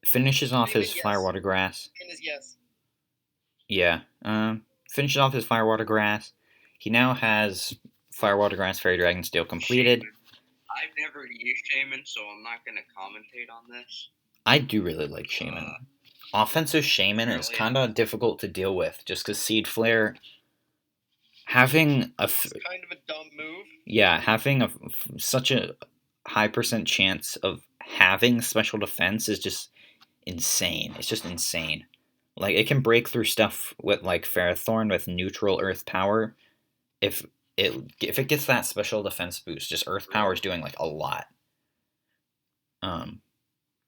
Finishes off
Shaman,
his
yes.
Firewater Grass.
Yes.
Yeah. Finishes off his Firewater Grass. He now has Firewater Grass Fairy Dragon Steel completed.
Shaman. I've never used Shaman, so I'm not going to commentate on this.
I do really like Shaman. Offensive Shaman is kind of difficult to deal with, just because Seed Flare having
it's kind of a dumb move.
Yeah, having such a high % chance of having special defense is just insane. It's just insane. Like, it can break through stuff with, like, Ferrothorn with neutral Earth Power. If it gets that special defense boost, just Earth Power is doing, like, a lot.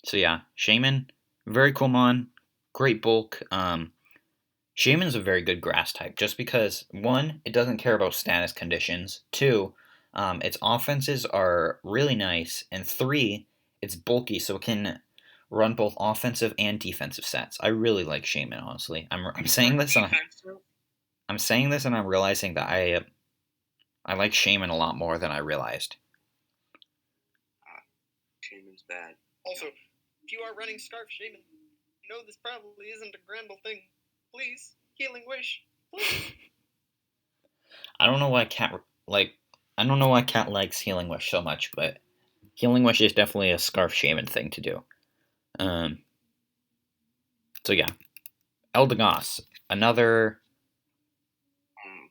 So yeah, Shaman, very cool mon, great bulk. Shaman is a very good grass type, just because, 1, it doesn't care about status conditions, 2, its offenses are really nice, and 3, it's bulky, so it can run both offensive and defensive sets. I really like Shaman, honestly. I'm saying this, and I'm realizing that I like Shaman a lot more than I realized.
Shaman's bad.
Also, if you are running Scarf Shaman, you know this probably isn't a Granble thing. Please, Healing Wish, please.
I don't know why Cat likes Healing Wish so much, but Healing Wish is definitely a Scarf Shaman thing to do. So yeah, Eldegoss, another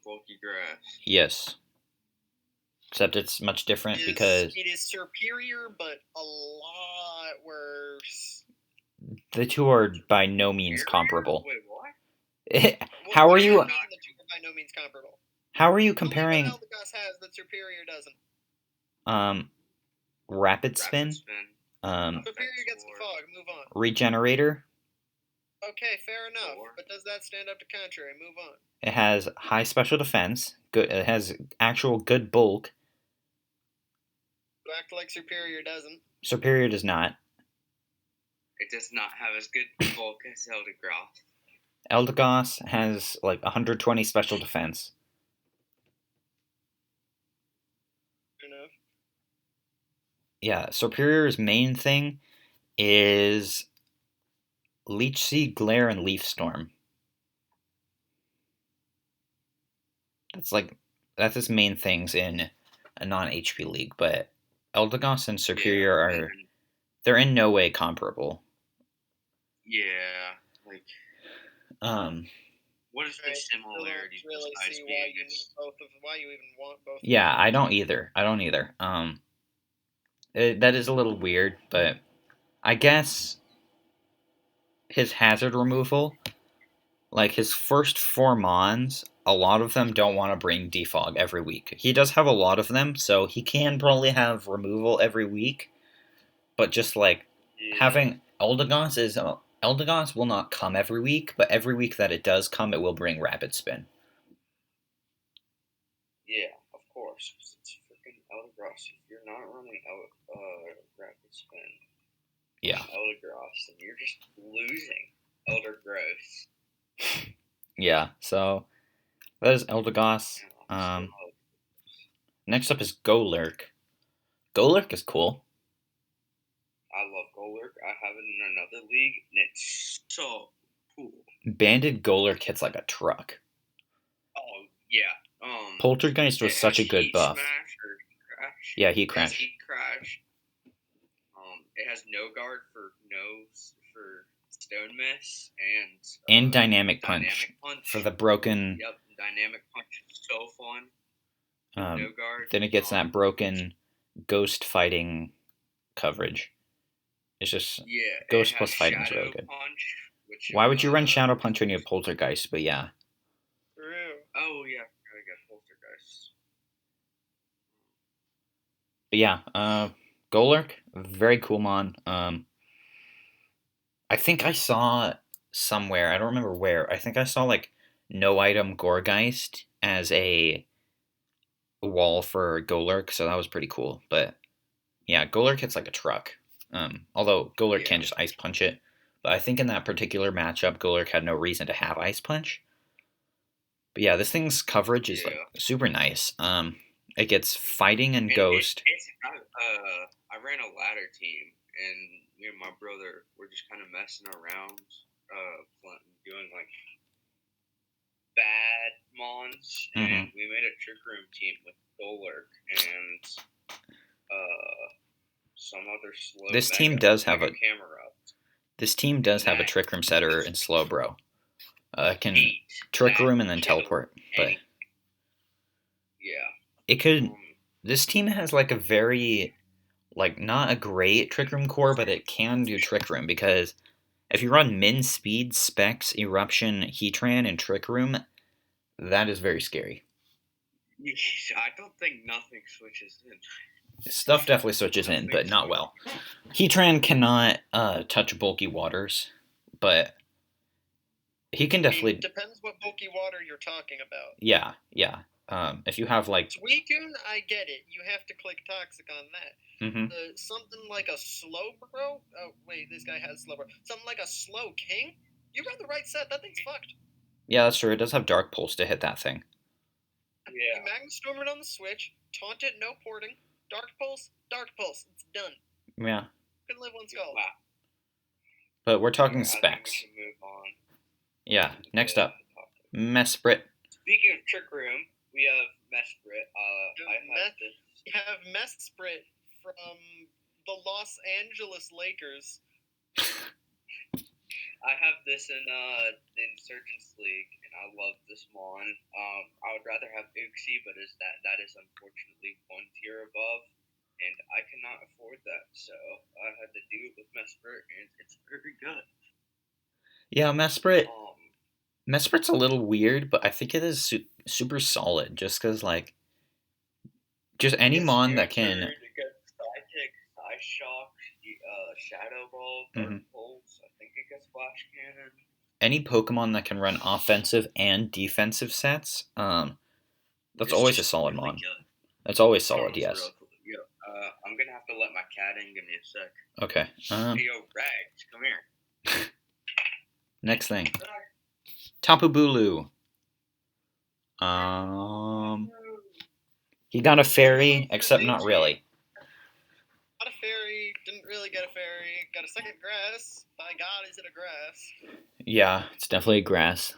bulky grass.
Yes, except it's much different because
it is superior, but a lot worse.
The two are by no means comparable.
Wait, what?
How are you?
The two are by no means comparable.
How are you comparing?
What Eldegoss has that Superior doesn't.
Rapid Spin.
Superior gets the fog. Move on.
Regenerator.
Okay, fair enough. But does that stand up to contrary? Move on.
It has high special defense. Good. It has actual good bulk.
You act like Superior doesn't.
Superior does not.
It does not have as good bulk as Eldegoss.
Eldegoss has like 120 special defense.
Fair enough.
Yeah, Superior's main thing is Leech Seed, Glare, and Leaf Storm. That's its main things in a non-HP league, but Eldegoss and Superior they're in no way comparable.
Yeah, like what is the similarity besides being
why you even want both?
Yeah, I don't either. That is a little weird, but I guess his hazard removal, like his first 4 Mons, a lot of them don't want to bring defog every week. He does have a lot of them, so he can probably have removal every week, but just like having Eldegoss will not come every week, but every week that it does come, it will bring Rapid Spin.
Yeah, of course. It's freaking Eldegoss. If you're not running Rapid Spin,
yeah,
Eldegoss, then you're just losing Eldegoss.
Yeah, so that is Eldegoss. Next up is Golurk. Golurk is cool.
I love Golurk. I have it in another league, and it's so cool.
Banded Golurk hits like a truck.
Oh, Yeah.
Poltergeist was
It
such
has
a good
Heat
buff.
Smash or Crash.
Yeah, Heat
It has
Crash.
Heat Crash. It has No Guard for Stone Miss
And Dynamic
Dynamic
Punch for the broken.
Yep, Dynamic Punch is so fun. No Guard.
Then it gets that broken ghost fighting coverage. It's just ghost plus fighting is really good.
Punch, which,
Why would you run Shadow Punch when you have Poltergeist? But yeah.
True.
Oh yeah, I got Poltergeist.
But yeah, Golurk, very cool mon. I think I saw somewhere, I don't remember where, I think I saw like no item Gorgeist as a wall for Golurk, so that was pretty cool. But yeah, Golurk hits like a truck. Although Golurk can just Ice Punch it. But I think in that particular matchup, Golurk had no reason to have Ice Punch. But yeah, this thing's coverage is like super nice. It gets fighting and ghost.
I ran a ladder team, and me and my brother were just kind of messing around, doing like bad mons, and we made a trick room team with Golurk and some other slow.
This team does have a
camera up.
This team does have a trick room setter in Slowbro. Can trick room and then teleport, but
yeah,
it could. This team has like a very, like not a great trick room core, but it can do trick room because if you run min speed, specs, eruption, Heatran, and trick room, that is very scary.
I don't think nothing switches in.
Stuff definitely switches in, but not well. Heatran cannot touch bulky waters, but he can definitely.
It depends what bulky water you're talking about.
Yeah. If you have like
Suicune, I get it. You have to click Toxic on that.
Mm-hmm.
Something like a Slowbro. Oh wait, this guy has Slowbro. Something like a Slow King. You got the right set. That thing's fucked.
Yeah, that's true. It does have Dark Pulse to hit that thing.
Yeah. You Magma Storm it on the Switch. Taunt it, no porting. Dark Pulse. It's done.
Yeah.
Can live one skull.
Wow.
But we're talking specs.
I think we should move on.
Yeah. Next up, Mesprit.
Speaking of Trick Room, we have Mesprit.
You have Mesprit from the Los Angeles Lakers.
I have this in the Insurgents League, and I love this mon. I would rather have Uxie, but that is unfortunately one tier above, and I cannot afford that, so I had to do it with Mesprit, and it's very good.
Yeah, Mesprit. Mesprit's a little weird, but I think it is super solid, just because, like, just any mon that can...
Psychic, Psyshock, Shadow Ball, Dark Pulse, I think it gets Flash Cannon.
Any Pokemon that can run offensive and defensive sets, that's always a solid mon. Good. That's always solid, yes.
I'm going to have to let my cat in. Give me a sec.
Okay.
Hey, yo, Rags, come here.
Next thing. Tapu Bulu. He got a fairy, except not really.
Got a fairy, didn't really get a fairy. Got a second grass. By God, is it a grass?
Yeah, it's definitely a grass.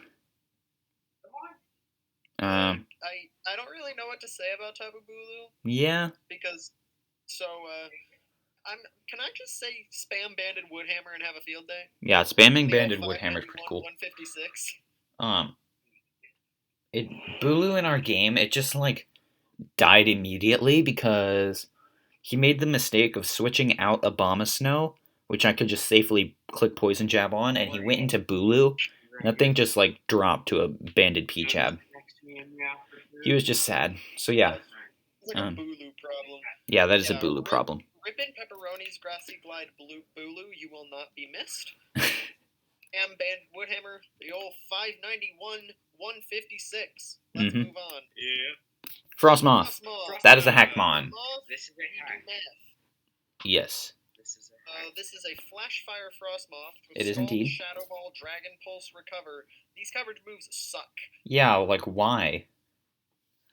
I don't really know what to say about Tapu Bulu.
Yeah.
Because, can I just say spam Banded Woodhammer and have a field day?
Yeah, spamming Banded Woodhammer is pretty cool.
156.
Bulu in our game, it just like died immediately because he made the mistake of switching out Abomasnow, which I could just safely click Poison Jab on, and he went into Bulu. And that thing just like dropped to a Banded P-Jab. He was just sad. So yeah.
It's like a Bulu problem.
Yeah, that is a Bulu problem.
Rippin' Pepperoni's Grassy Glide Bulu, you will not be missed. Banded Woodhammer, the old 591, 156. Let's move on.
Yeah.
Frostmoth. That is a Hackmon.
This is a hack.
Yes.
This is a Flash Fire Frostmoth.
It is indeed.
Shadow Ball, Dragon Pulse, Recover. These coverage moves suck.
Yeah, like why?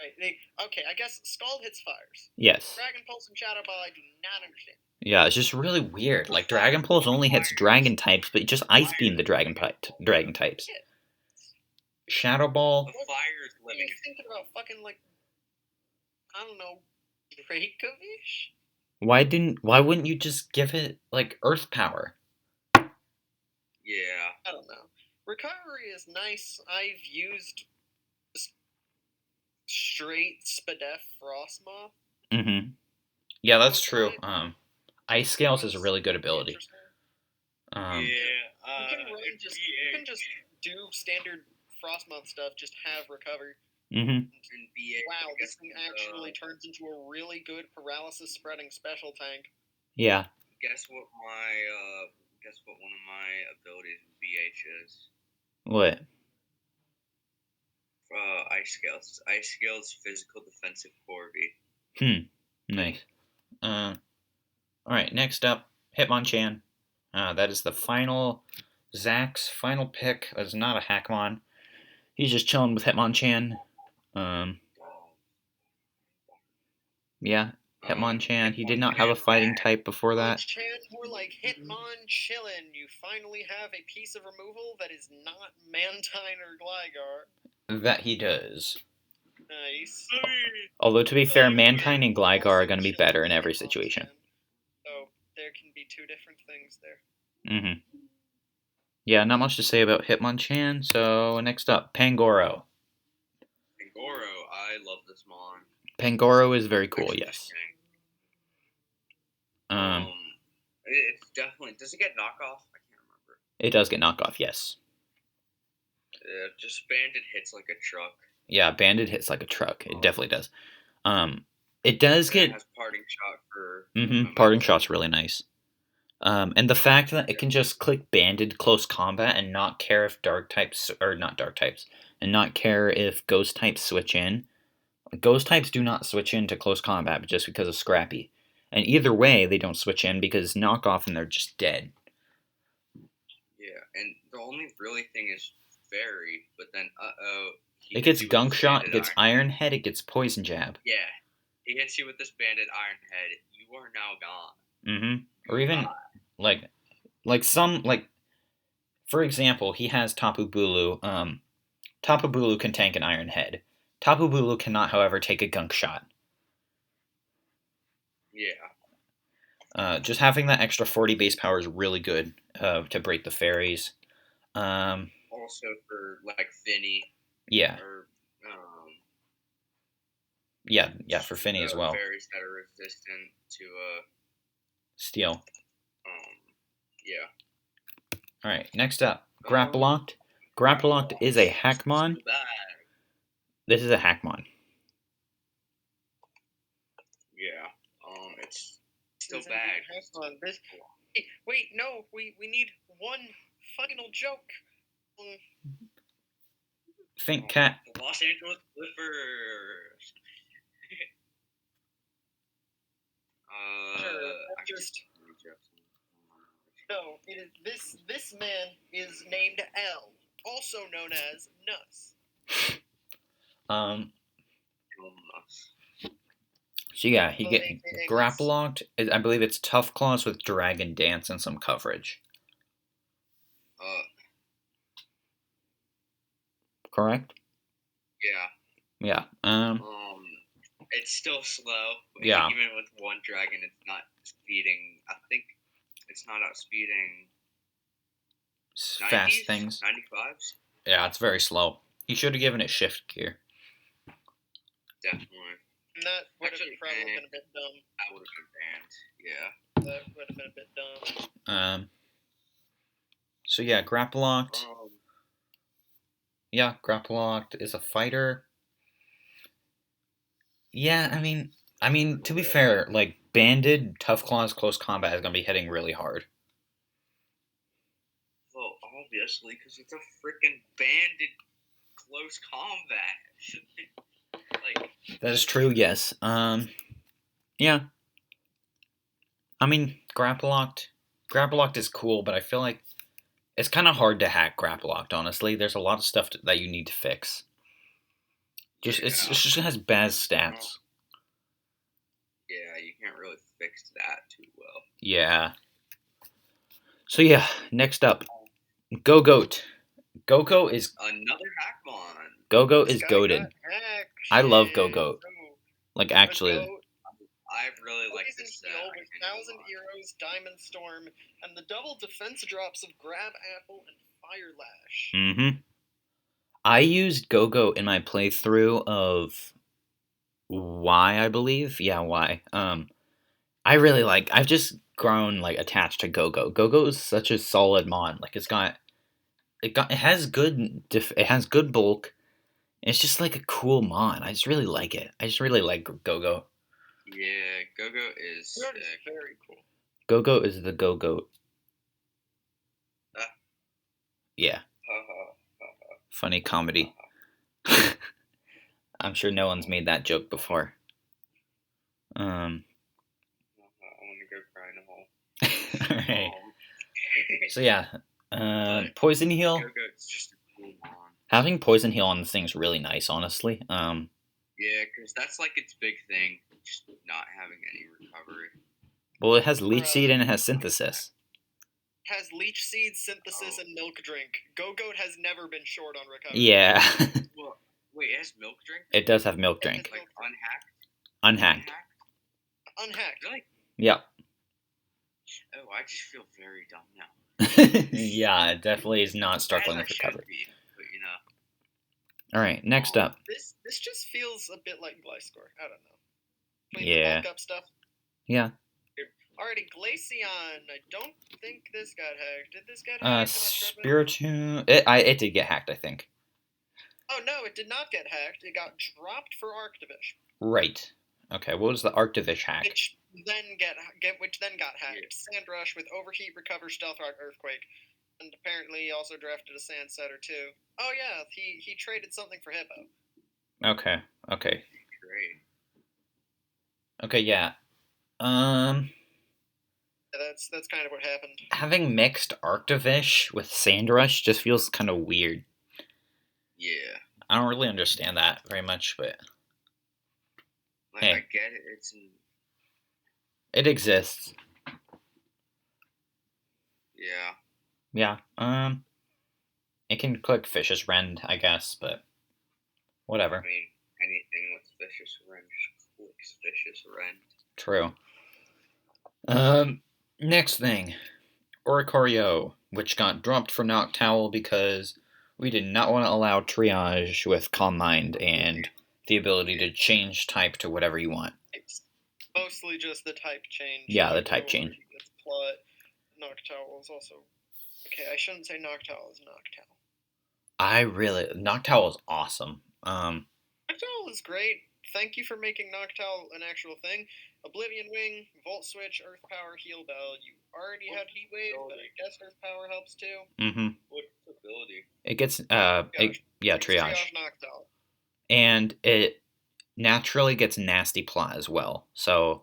Right, okay, I guess Scald hits fires.
Yes.
Dragon Pulse and Shadow Ball, I do not understand.
Yeah, it's just really weird. Like Dragon Pulse only hits Dragon types, but just Ice Beam the Dragon types. Shadow Ball.
The fires living.
you thinking about fucking like, I don't know, Reykjavik?
Why wouldn't you just give it like earth power?
Yeah.
I don't know. Recovery is nice. I've used straight Spadef Frostmoth.
Mm-hmm. Yeah, that's
With
true.
mine.
Ice Scales is a
Was
really good
pretty
ability.
interesting.
Yeah.
You can just do standard Frostmoth stuff. Just have recovery.
Mm-hmm.
And BA.
Wow, this thing actually turns into a really good paralysis spreading special tank.
Yeah.
Guess what one of my abilities with BH is?
What?
Ice Scales. Ice Scales physical defensive Corby.
Nice. Alright, next up, Hitmonchan. That is the final Zach's final pick. That's not a Hackmon. He's just chilling with Hitmonchan. Yeah, Hitmonchan. He did not have a fighting type before that.
Hitmonchan, more like Hitmon chillin'. You finally have a piece of removal that is not Mantine or Gligar.
That he does.
Nice.
Although, to be fair, Mantine and Gligar are going to be better in every situation.
So, there can be two different things there.
Mm-hmm. Yeah, not much to say about Hitmonchan, so next up, Pangoro.
Pangoro, I love this mon.
Pangoro is very cool, yes.
It's definitely... Does it get knockoff? I can't remember.
It does get knockoff, yes.
Just Bandit hits like a truck.
Yeah, Bandit hits like a truck. It definitely does. It does get...
It has Parting Shot for...
Mm-hmm, Parting Shot's really nice. And the fact that it can just click Banded Close Combat and not care if Dark types... Or not Dark types. And not care if Ghost types switch in. Ghost types do not switch into Close Combat just because of Scrappy. And either way, they don't switch in because knockoff and they're just dead.
Yeah, and the only really thing is Fairy, but then,
it gets Gunk Shot, it gets Iron Head, it gets Poison Jab.
Yeah, he hits you with this Bandit Iron Head, you are now gone.
Mm-hmm. Or even, like some, for example, he has Tapu Bulu. Tapu Bulu can tank an Iron Head. Tapu Bulu cannot, however, take a Gunk Shot.
Yeah.
Just having that extra 40 base power is really good to break the fairies.
Also for, like, Finny.
Yeah.
Or,
yeah, for Finny as well.
Fairies that are resistant to,
Steel.
Yeah.
Alright, next up. Grapploct. Grapploct is a Hackmon. This is a Hackmon.
Yeah. It's still bad.
Wait, no, we need one final joke.
Think Cat.
The Los Angeles Clippers.
No, this man is named L, also known as Nuss.
So yeah, he get Grapploct. I believe it's Tough Claws with Dragon Dance and some coverage. Correct?
Yeah.
Yeah.
It's still slow.
Yeah.
Even with one dragon, it's not speeding. I think it's not outspeeding.
Fast
90s?
things.
95s?
Yeah, it's very slow. You should have given it shift gear.
Definitely.
And that would have probably been a bit dumb.
That would have been banned. Yeah.
That would have been a bit dumb.
So yeah, Grapploct. Yeah, Grapploct is a fighter. Yeah, I mean, to be fair, like Banded, Tough Claws, Close Combat is gonna be hitting really hard.
Well, obviously, because it's a freaking Banded Close Combat.
That is true. Yes. Yeah. I mean, Grapploct is cool, but I feel like it's kind of hard to hack Grapploct. Honestly, there's a lot of stuff that you need to fix. It just has bad stats.
Yeah, you can't really fix that too well.
Yeah. So yeah, next up, Go-Goat. Go-Goat is
another Hackmon.
Go-Go
This
is
guy
goated.
got hacked.
I love
Shit.
Go-Go.
So,
Like,
the
actually,
goat,
I really like
Poison
this.
Heal
I
with
can't even
1,000
lie.
Heroes, Diamond Storm, and the double defense drops of Grab Apple and Fire Lash.
mm-hmm. I used Go-Go in my playthrough of Y, I believe. Yeah, Y. I really like. I've just grown like attached to Go-Go. Go-Go is such a solid mod. Like it has good it has good bulk. It's just like a cool mod. I just really like it. I just really like Go-Go.
Yeah, Go-Go is
That is
sick.
very cool.
Go-Go is the Go-Goat.
Ah.
Yeah, funny comedy. I'm sure no one's made that joke before.
I want to go cry in a hole.
Alright. So yeah, Poison Heal.
Go-Go's just a cool mod.
Having Poison Heal on this thing's really nice, honestly.
Yeah, because that's like its big thing, just not having any recovery.
Well, it has Leech Seed and it has Synthesis.
Has Leech Seed, Synthesis, and Milk Drink. Go-Goat has never been short on recovery.
Yeah.
Well, wait, it has Milk Drink?
It does have Milk
It has
Drink.
Like unhacked?
Unhacked.
Unhacked.
Really?
Yep.
Oh, I just feel very dumb now.
Yeah, it definitely is not
As
struggling
I
with
should
recovery.
be, but you know.
Alright, next up.
This just feels a bit like Gliscor. I don't know.
Yeah.
Bulk up stuff.
Yeah.
Alrighty, Glaceon. I don't think this got hacked. Did this get hacked?
Spiritomb. It did get hacked, I think.
Oh no, it did not get hacked. It got dropped for Arctivish.
Right. Okay, what was the Arctivish hack?
Which then got hacked. Sandrush with Overheat, Recover, Stealth Rock, Earthquake. And apparently he also drafted a Sand Setter too. Oh yeah, he traded something for Hippo.
Okay.
Great.
Okay, yeah.
That's kind of what happened.
Having mixed Arctivish with Sandrush just feels kind of weird.
Yeah.
I don't really understand that very much, but
Like,
Hey.
I get it. It's
it exists.
yeah.
Yeah. It can click Fish's Rend, I guess, but whatever.
I mean, anything with Vicious Rend just clicks Vicious Rend.
True. Next thing, Oricorio, which got dropped for Noctowl because we did not want to allow triage with Calm Mind and the ability to change type to whatever you want.
It's mostly just the type change.
Yeah, the type change.
It's plot. Noctowl is also... Okay, I shouldn't say Noctowl is Noctowl.
Noctowl is awesome.
Noctowl is great. Thank you for making Noctowl an actual thing. Oblivion Wing, Volt Switch, Earth Power, Heal Bell. You already had Heat Wave, but I guess Earth Power helps too.
Mm-hmm.
What's ability?
It gets triage.
Noctowl.
And it naturally gets Nasty Plot as well. So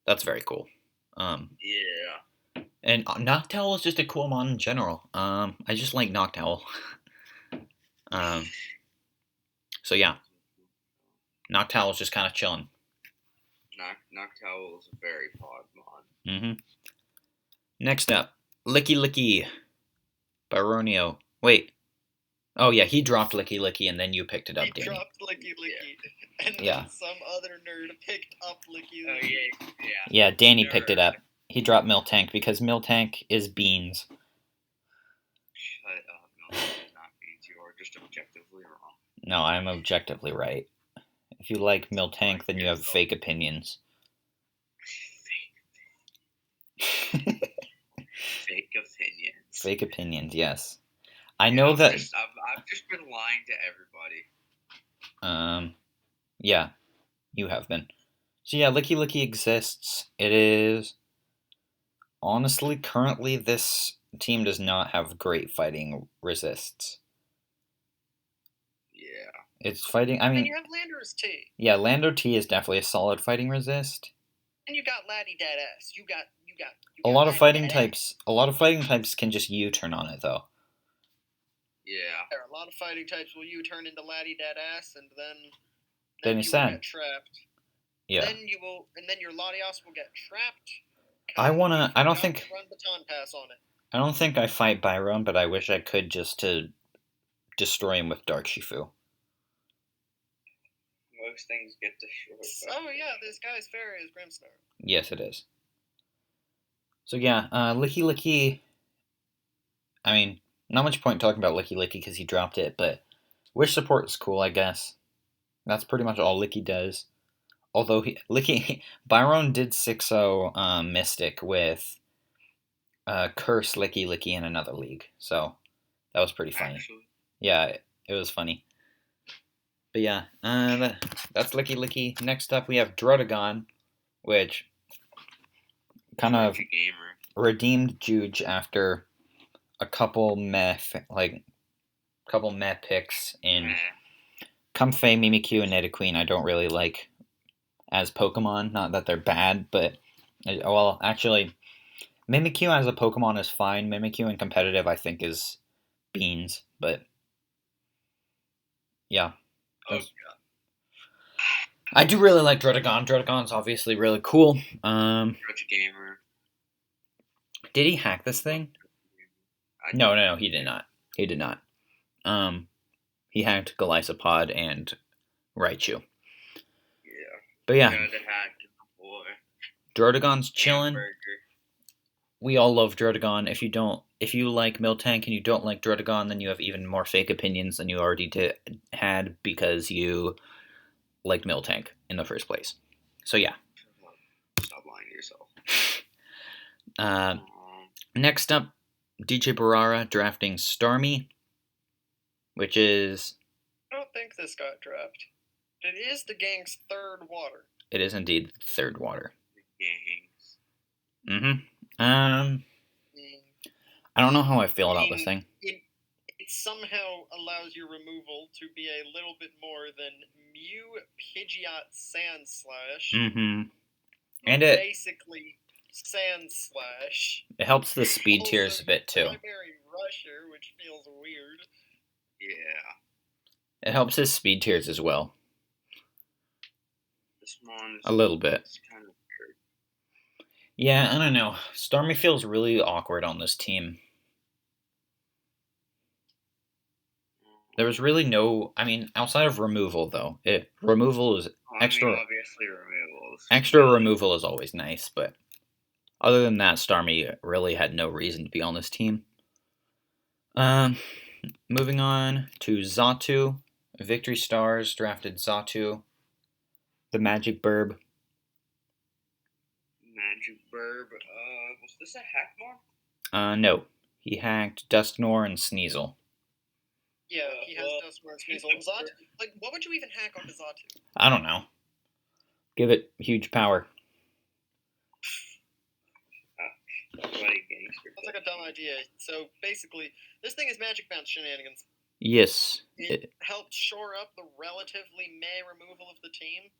that's very cool.
Yeah.
And Noctowl is just a cool mod in general. I just like Noctowl. So yeah, Noctowl is just kind of chilling.
Noctowl is a very pod mod.
Mm-hmm. Next up, Licky Licky, Baronio. Wait. Oh yeah, he dropped Licky Licky and then you picked it up, Danny.
He dropped Licky Licky, and
Yeah.
then some other nerd picked up Licky
Oh
Licky.
yeah.
Yeah, Danny picked it up. He dropped Miltank because Miltank is beans.
Shut up, no, it's not beans. You are just objectively wrong.
No, I'm objectively right. If you like Miltank, then you have fake opinions.
Fake opinions.
Fake opinions, yes. I know that.
I've just been lying to everybody.
Yeah, you have been. So yeah, Licky Licky exists. It is honestly currently this team does not have great fighting resists.
Yeah.
It's fighting. I mean,
And you have Landorus T.
Yeah, Lando T is definitely a solid fighting resist.
And you got Laddie Deadass. You got
A lot of
Laddie
fighting
Deadass.
types. A lot of fighting types can just U-turn on it though.
Yeah.
There are a lot of fighting types will you turn into Laddie Deadass, and then
Then
you
he's
will
sad.
get trapped.
Yeah.
Then your Latios will get trapped.
I don't
forgot
think-
to run baton pass on it.
I don't think I fight Byron, but I wish I could just to destroy him with Dark Shifu.
Most things get destroyed.
Oh yeah, this guy's fairy is Grimstar.
Yes, it is. So yeah, Licky Licky. I mean, not much point talking about Licky Licky because he dropped it, but Wish support is cool, I guess. That's pretty much all Licky does. Although Licky Byron did 6-0 Mystic with Curse Licky Licky in another league, so that was pretty funny.
Actually,
Yeah, it was funny. But yeah, that's Licky Licky. Next up, we have Drotagon, which kind of
gamer.
redeemed Juge after a couple meh picks in Comfey, Mimikyu, and Nidoqueen. I don't really like as Pokemon. Not that they're bad, but well, actually, Mimikyu as a Pokemon is fine. Mimikyu in competitive, I think, is beans. But yeah, I do really like Drotagon. Drotagon's obviously really cool.
Gamer.
Did he hack this thing? No, he did not. He did not. He hacked Golisopod and Raichu.
Yeah.
But yeah,
Hacked
Drotagon's chilling.
Hamburger.
We all love Drotagon. If you like Miltank and you don't like Drotagon, then you have even more fake opinions than you already had because you liked Miltank in the first place. So yeah.
Stop lying to yourself.
Next up, DJ Barara drafting Starmie, which is...
I don't think this got drafted. It is the gang's third water.
It is indeed third water.
The gangs.
Mm-hmm. I don't know how I feel about this thing.
It somehow allows your removal to be a little bit more than Mew, Pidgeot, Sandslash.
Mm-hmm. And it
basically Sandslash.
It helps the speed tiers a bit too.
Primary Rusher, which feels weird.
Yeah.
It helps his speed tiers as well.
This one is
a little bit.
Kind of weird.
Yeah, I don't know. Starmie feels really awkward on this team. There was really no... I mean, outside of removal, though. Removal is extra...
obviously removals.
Extra removal is always nice, but... Other than that, Starmie really had no reason to be on this team. Moving on to Xatu. Victory Stars drafted Xatu. The Magic Burb.
Magic Burb. Was this a Hackmon?
No. He hacked Dusknoir and Sneasel.
Yeah, he has Dusknoir and Sneasel. Xatu, like, what would you even hack onto Xatu?
I don't know. Give it huge power.
Sounds like a dumb idea. So, basically, this thing is Magic Bounce shenanigans.
Yes.
It helped shore up the relatively meh removal of the team.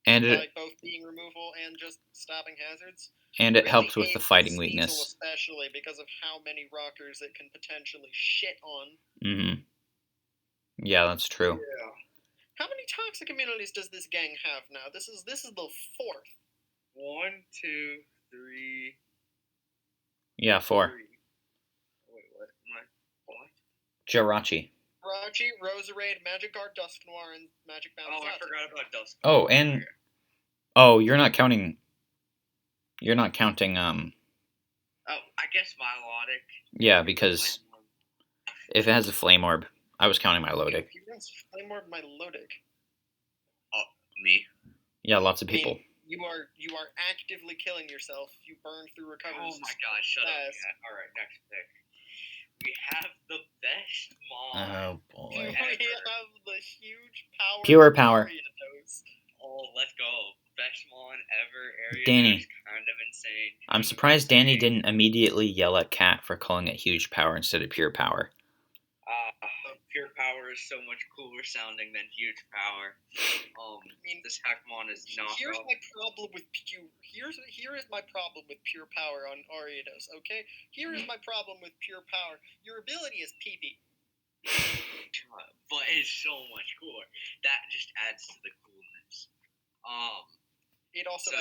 And
like both being removal and just stopping hazards.
And it really helps with the fighting weakness.
Especially because of how many rockers it can potentially shit on.
Mm-hmm. Yeah, that's true.
Yeah. How many toxic immunities does this gang have now? This is the fourth.
1, 2, 3.
Yeah, 4.
Wait, what?
Jirachi.
Jirachi, Roserade, Magikarp, Dusknoir, and Magic Bounce.
Oh, I forgot about Dusknoir.
Oh, and... Oh, you're not counting... You're not counting,
Oh, I guess Milotic.
Yeah, because... If it has a Flame Orb... I was counting Milotic.
He runs Flame Orb Milotic.
Oh, me?
Yeah, lots of people.
You are actively killing yourself. You burn through recovery.
Oh my god, shut up. Yeah. Alright, next pick. We have the best mom.
Oh boy.
We have the huge power.
Pure power.
Ariados.
Oh, let's go. Best mon ever. Ariados
Danny.
Kind of insane.
I'm surprised Danny didn't immediately yell at Cat for calling it huge power instead of pure power.
Pure power is so much cooler sounding than huge power. This Hackmon is not.
Here is my problem with pure power on Ariados. Okay, here is my problem with pure power. Your ability is PP.
But it's so much cooler. That just adds to the coolness.
It also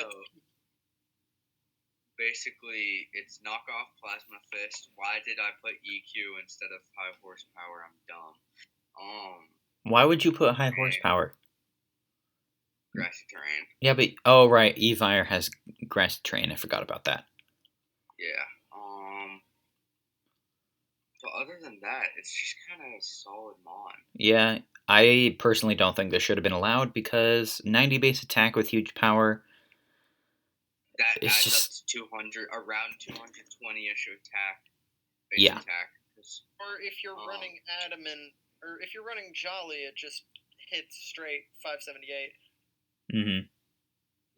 basically, it's knockoff Plasma Fist. Why did I put EQ instead of high horsepower? I'm dumb.
Why would you put high
Okay.
horsepower?
Grassy terrain.
Yeah, but oh right, Evire has grassy terrain. I forgot about that.
Yeah. But other than that, it's just kind of a solid mon.
Yeah, I personally don't think this should have been allowed because 90 base attack with huge power.
That
It's
adds
just
up to 200, around 220-ish attack. Base
Yeah.
attack.
Or if you're running Adamant, or if you're running Jolly, it just hits straight 578.
Mm-hmm.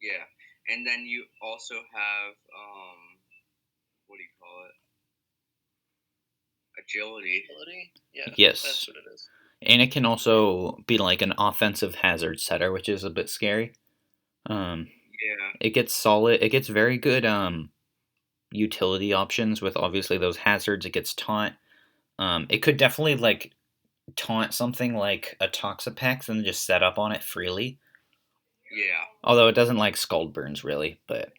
Yeah, and then you also have what do you call it? Agility.
Agility? Yeah.
Yes.
That's what it is.
And it can also be like an offensive hazard setter, which is a bit scary.
Yeah.
It gets solid. It gets very good utility options with obviously those hazards. It gets taunt. It could definitely like taunt something like a Toxapex and just set up on it freely.
Yeah.
Although it doesn't like Scald Burns really, but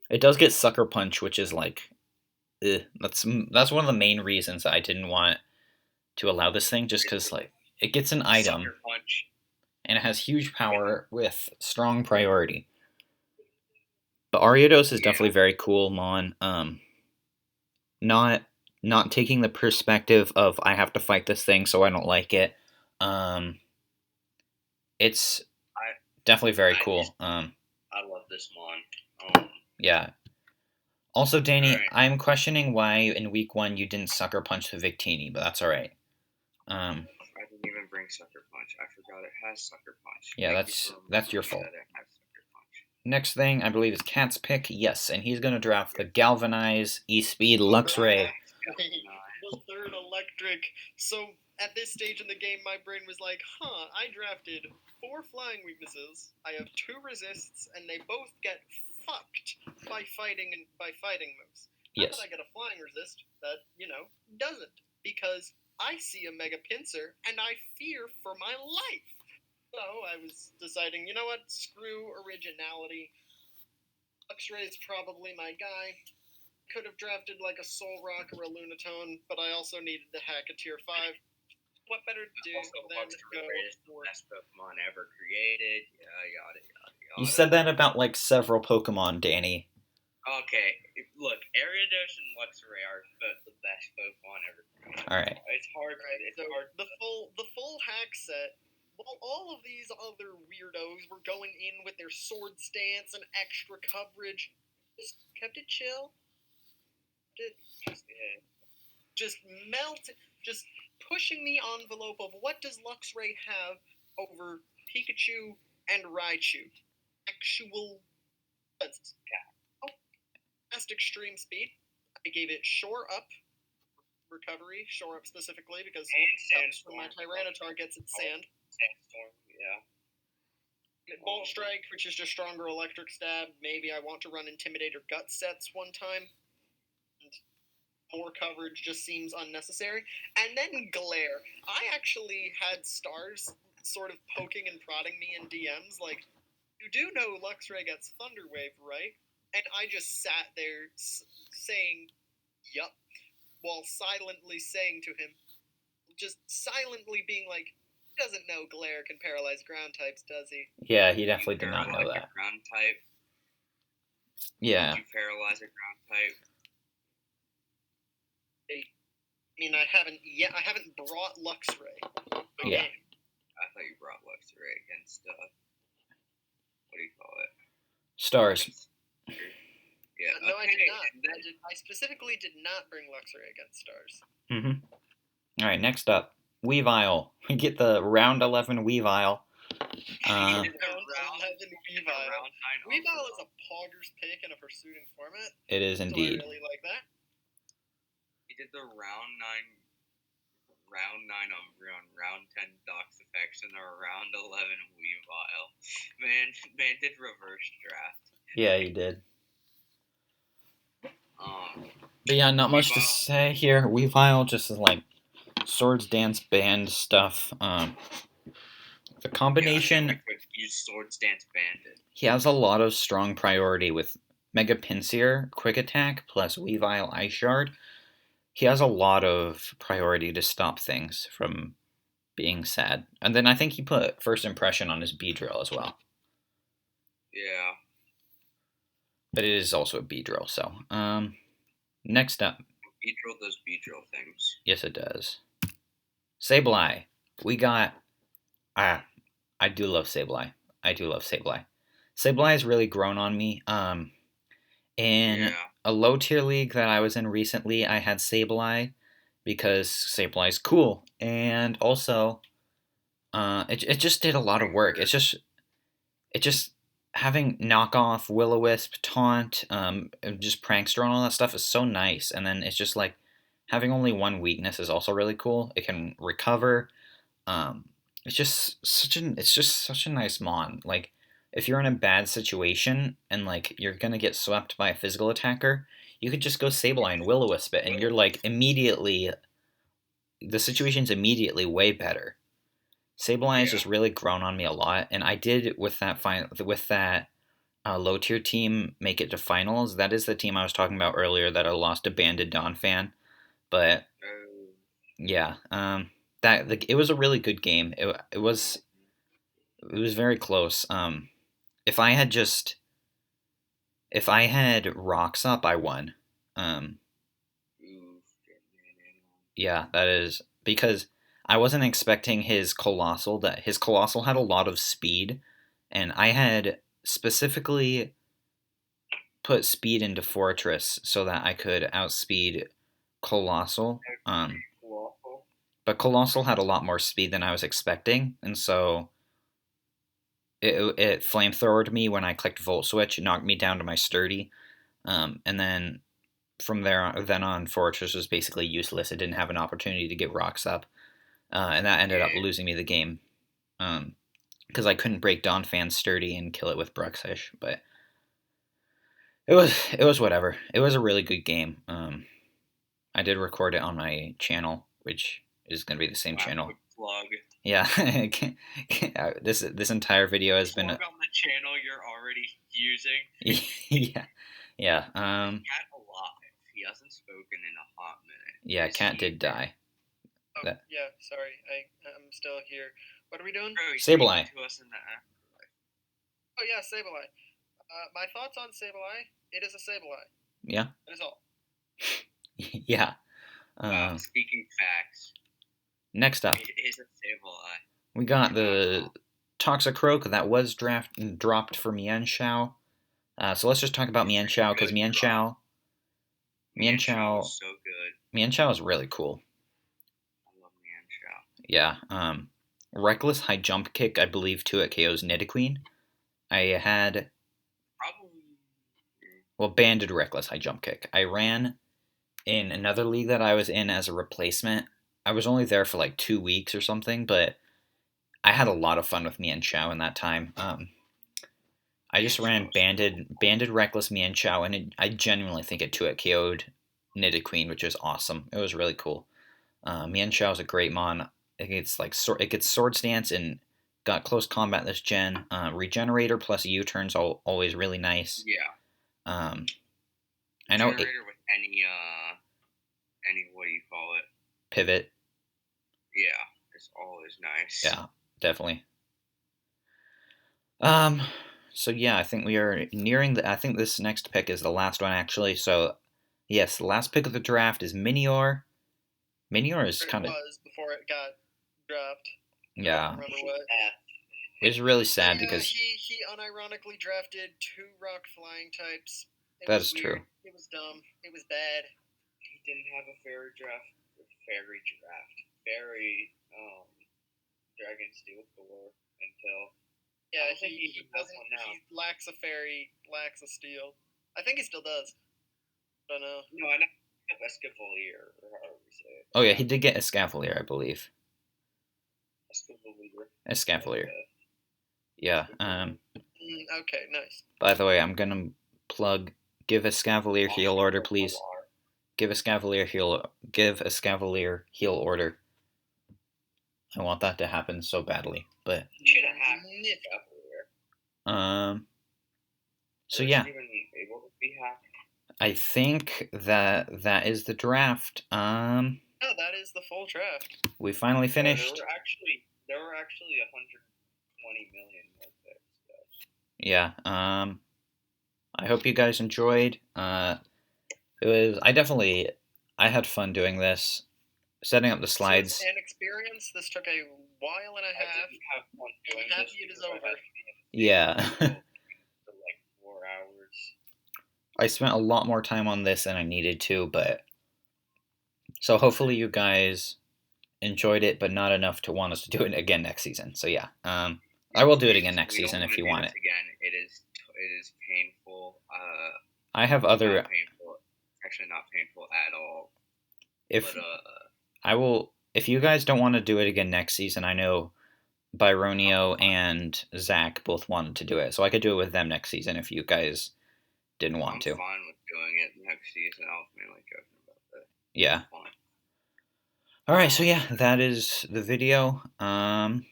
it does get Sucker Punch, which is like, that's one of the main reasons I didn't want to allow this thing, just because like it gets an item
Sucker Punch.
and it has huge power with strong priority. But Ariados is definitely very cool, Mon. Not taking the perspective of I have to fight this thing so I don't like it. It's definitely very cool.
I love this Mon.
Yeah. Also, Dani,
Right.
I'm questioning why in week 1 you didn't Sucker Punch the Victini, but that's alright.
I didn't even bring Sucker Punch. I forgot it has Sucker Punch.
Yeah, that's your fault. Next thing, I believe, is Cat's pick. Yes, and he's going to draft the Galvanize, E-Speed, Luxray.
The third electric. So at this stage in the game, my brain was like, I drafted 4 flying weaknesses. I have 2 resists, and they both get fucked by fighting moves.
Yes.
How did I get a flying resist that, doesn't? Because I see a Mega Pinsir, and I fear for my life. So I was deciding, you know what, screw originality. Luxray is probably my guy. Could have drafted like a Soul Rock or a Lunatone, but I also needed to hack a tier 5. What better to do than go for
best Pokemon ever created? Yada.
You said that about like several Pokemon, Dani.
Okay, look, Ariados and Luxray are both the best Pokemon ever created.
Alright.
It's hard. It's hard.
The full hack set. While all of these other weirdos were going in with their sword stance and extra coverage, just kept it chill. Just pushing the envelope of what does Luxray have over Pikachu and Raichu. Actual defenses. Fast extreme speed. I gave it Shore Up recovery, Shore Up specifically, because my Tyranitar gets its sand.
Sandstorm, yeah.
Bolt Strike, which is just stronger electric stab. Maybe I want to run Intimidate or Gut sets one time. And more coverage just seems unnecessary. And then Glare. I actually had stars sort of poking and prodding me in DMs, like, you do know Luxray gets Thunder Wave, right? And I just sat there saying, yup, while silently saying to him, just silently being like, he doesn't know Glare can paralyze ground types, does he?
Yeah, he definitely did not know that.
Ground type?
Yeah.
Did you paralyze a ground type?
I mean, I haven't brought Luxray.
Yeah.
I thought you brought Luxray against, what do you call it?
Stars.
Yeah.
No, I did not. I specifically did not bring Luxray against Stars.
Mm-hmm. Alright, next up. Weavile. We get the round 11 Weavile.
Round 11 Weavile. Weavile is a Pogger's pick in a pursuing format.
It is indeed.
So I really like that.
He did the round 9 Umbreon, round 10 Doxapex, and the round 11 Weavile. Man did reverse draft.
Yeah, he did. But yeah, not much to say here. Weavile just is like Swords Dance Band stuff. The combination.
Use Swords Dance Bandit.
He has a lot of strong priority with Mega Pinsir, Quick Attack, plus Weavile Ice Shard, he has a lot of priority to stop things from being sad. And then I think he put First Impression on his Beedrill as well.
Yeah.
But it is also a Beedrill, so. Next up.
Beedrill does Beedrill things.
Yes, it does. Sableye. We got. I do love Sableye. I do love Sableye. Sableye has really grown on me. In a low tier league that I was in recently, I had Sableye because Sableye's cool, and also, it just did a lot of work. It just having knockoff Will-O-Wisp, taunt, just prankster and all that stuff is so nice. And then it's just like having only one weakness is also really cool. It can recover. It's just such a nice mon. Like if you're in a bad situation and like you're gonna get swept by a physical attacker, you could just go Sableye and Will-O-Wisp it, and you're like immediately the situation's immediately way better. Sableye has just really grown on me a lot, and I did with that low tier team make it to finals. That is the team I was talking about earlier that I lost to Banded Don Fan, but yeah, it was a really good game. It was very close. If I had rocks up, I won. Yeah, that is because I wasn't expecting his Colossal. That his Colossal had a lot of speed, and I had specifically put speed into Fortress so that I could outspeed Colossal. But Colossal had a lot more speed than I was expecting, and so it flamethrowered me when I clicked Volt Switch. It knocked me down to my Sturdy, and then from then on, Fortress was basically useless. It didn't have an opportunity to get rocks up, and that ended up losing me the game. Because I couldn't break Donphan's Sturdy and kill it with Bruxish, but it was whatever. It was a really good game. I did record it on my channel, which is gonna be the same channel.
Plug.
Yeah, this entire video has been
on the channel you're already using.
yeah.
Cat alive. He hasn't spoken in a hot minute.
Yeah, Cat did die.
Oh, yeah, sorry. I'm still here. What are we doing?
Sableye.
Oh yeah, Sableye. My thoughts on Sableye. It is a Sableye.
Yeah.
That is all.
Yeah.
Wow, speaking facts.
Next up,
it is a Sableye.
We got the Toxicroak that was dropped for Mienshao. So let's just talk about Mienshao because Mienshao is so good. Mienshao is really cool.
I love Mienshao.
Yeah. Reckless High Jump Kick, I believe, too, at KO's Nidoqueen. I had Banded Reckless High Jump Kick. I ran in another league that I was in as a replacement. I was only there for like 2 weeks or something, but I had a lot of fun with Mienshao in that time. I just ran banded Reckless Mienshao, and I genuinely think it 2 KO'd Nidoqueen, which is awesome. It was really cool. Mienshao is a great mon. It gets Sword Stance and got close combat this gen. Regenerator plus U-turns always really nice.
Yeah.
I know
Regenerator with any what do you call it?
Pivot.
Yeah, it's always nice.
Yeah, definitely. So yeah, I think we are nearing I think this next pick is the last one actually. So yes, the last pick of the draft is Minior. Minior is kind of
before it got dropped.
Yeah. It's really sad because
he unironically drafted 2 rock flying types.
That is true.
It was dumb. It was bad.
He didn't have a fairy draft. Dragon Steel Core until
he lacks a fairy, lacks a steel. I think he still does. I don't know.
No, I have Escavalier, or however you say it.
Oh yeah, he did get Escavalier, I believe. Escavalier. Yeah.
Okay, nice.
By the way, I'm gonna plug. Give Escavalier heal order, please. Give Escavalier heal order. I want that to happen so badly, but
should have Escavalier.
So
is
yeah,
it even able to be hacked?
I think that is the draft.
No, that is the full draft.
We finally finished.
There were actually 120 million more picks.
Yeah. I hope you guys enjoyed. I had fun doing this, setting up the
This was
slides.
an experience. This took a while and a
I
half.
didn't have fun doing
I'm
this
happy it is
because I
over.
had to be in the
Yeah.
theater for like 4 hours.
I spent a lot more time on this than I needed to, but so hopefully you guys enjoyed it, but not enough to want us to do it again next season. So yeah, I will do it again next
We don't
season
want
if
to
you
do
want
this
it.
again. It is painful.
I have other
Not painful. Actually, not painful at all.
if
But
I will if you guys don't want to do it again next season. I know Byronio and Zach both wanted to do it, so I could do it with them next season if you guys didn't want
I'm
to.
fine with doing it next season. I was mainly joking about that.
Yeah.
It's fine.
All right. So yeah, that is the video. I'm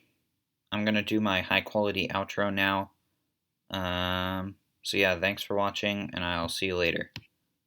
gonna do my high quality outro now. So yeah, thanks for watching, and I'll see you later.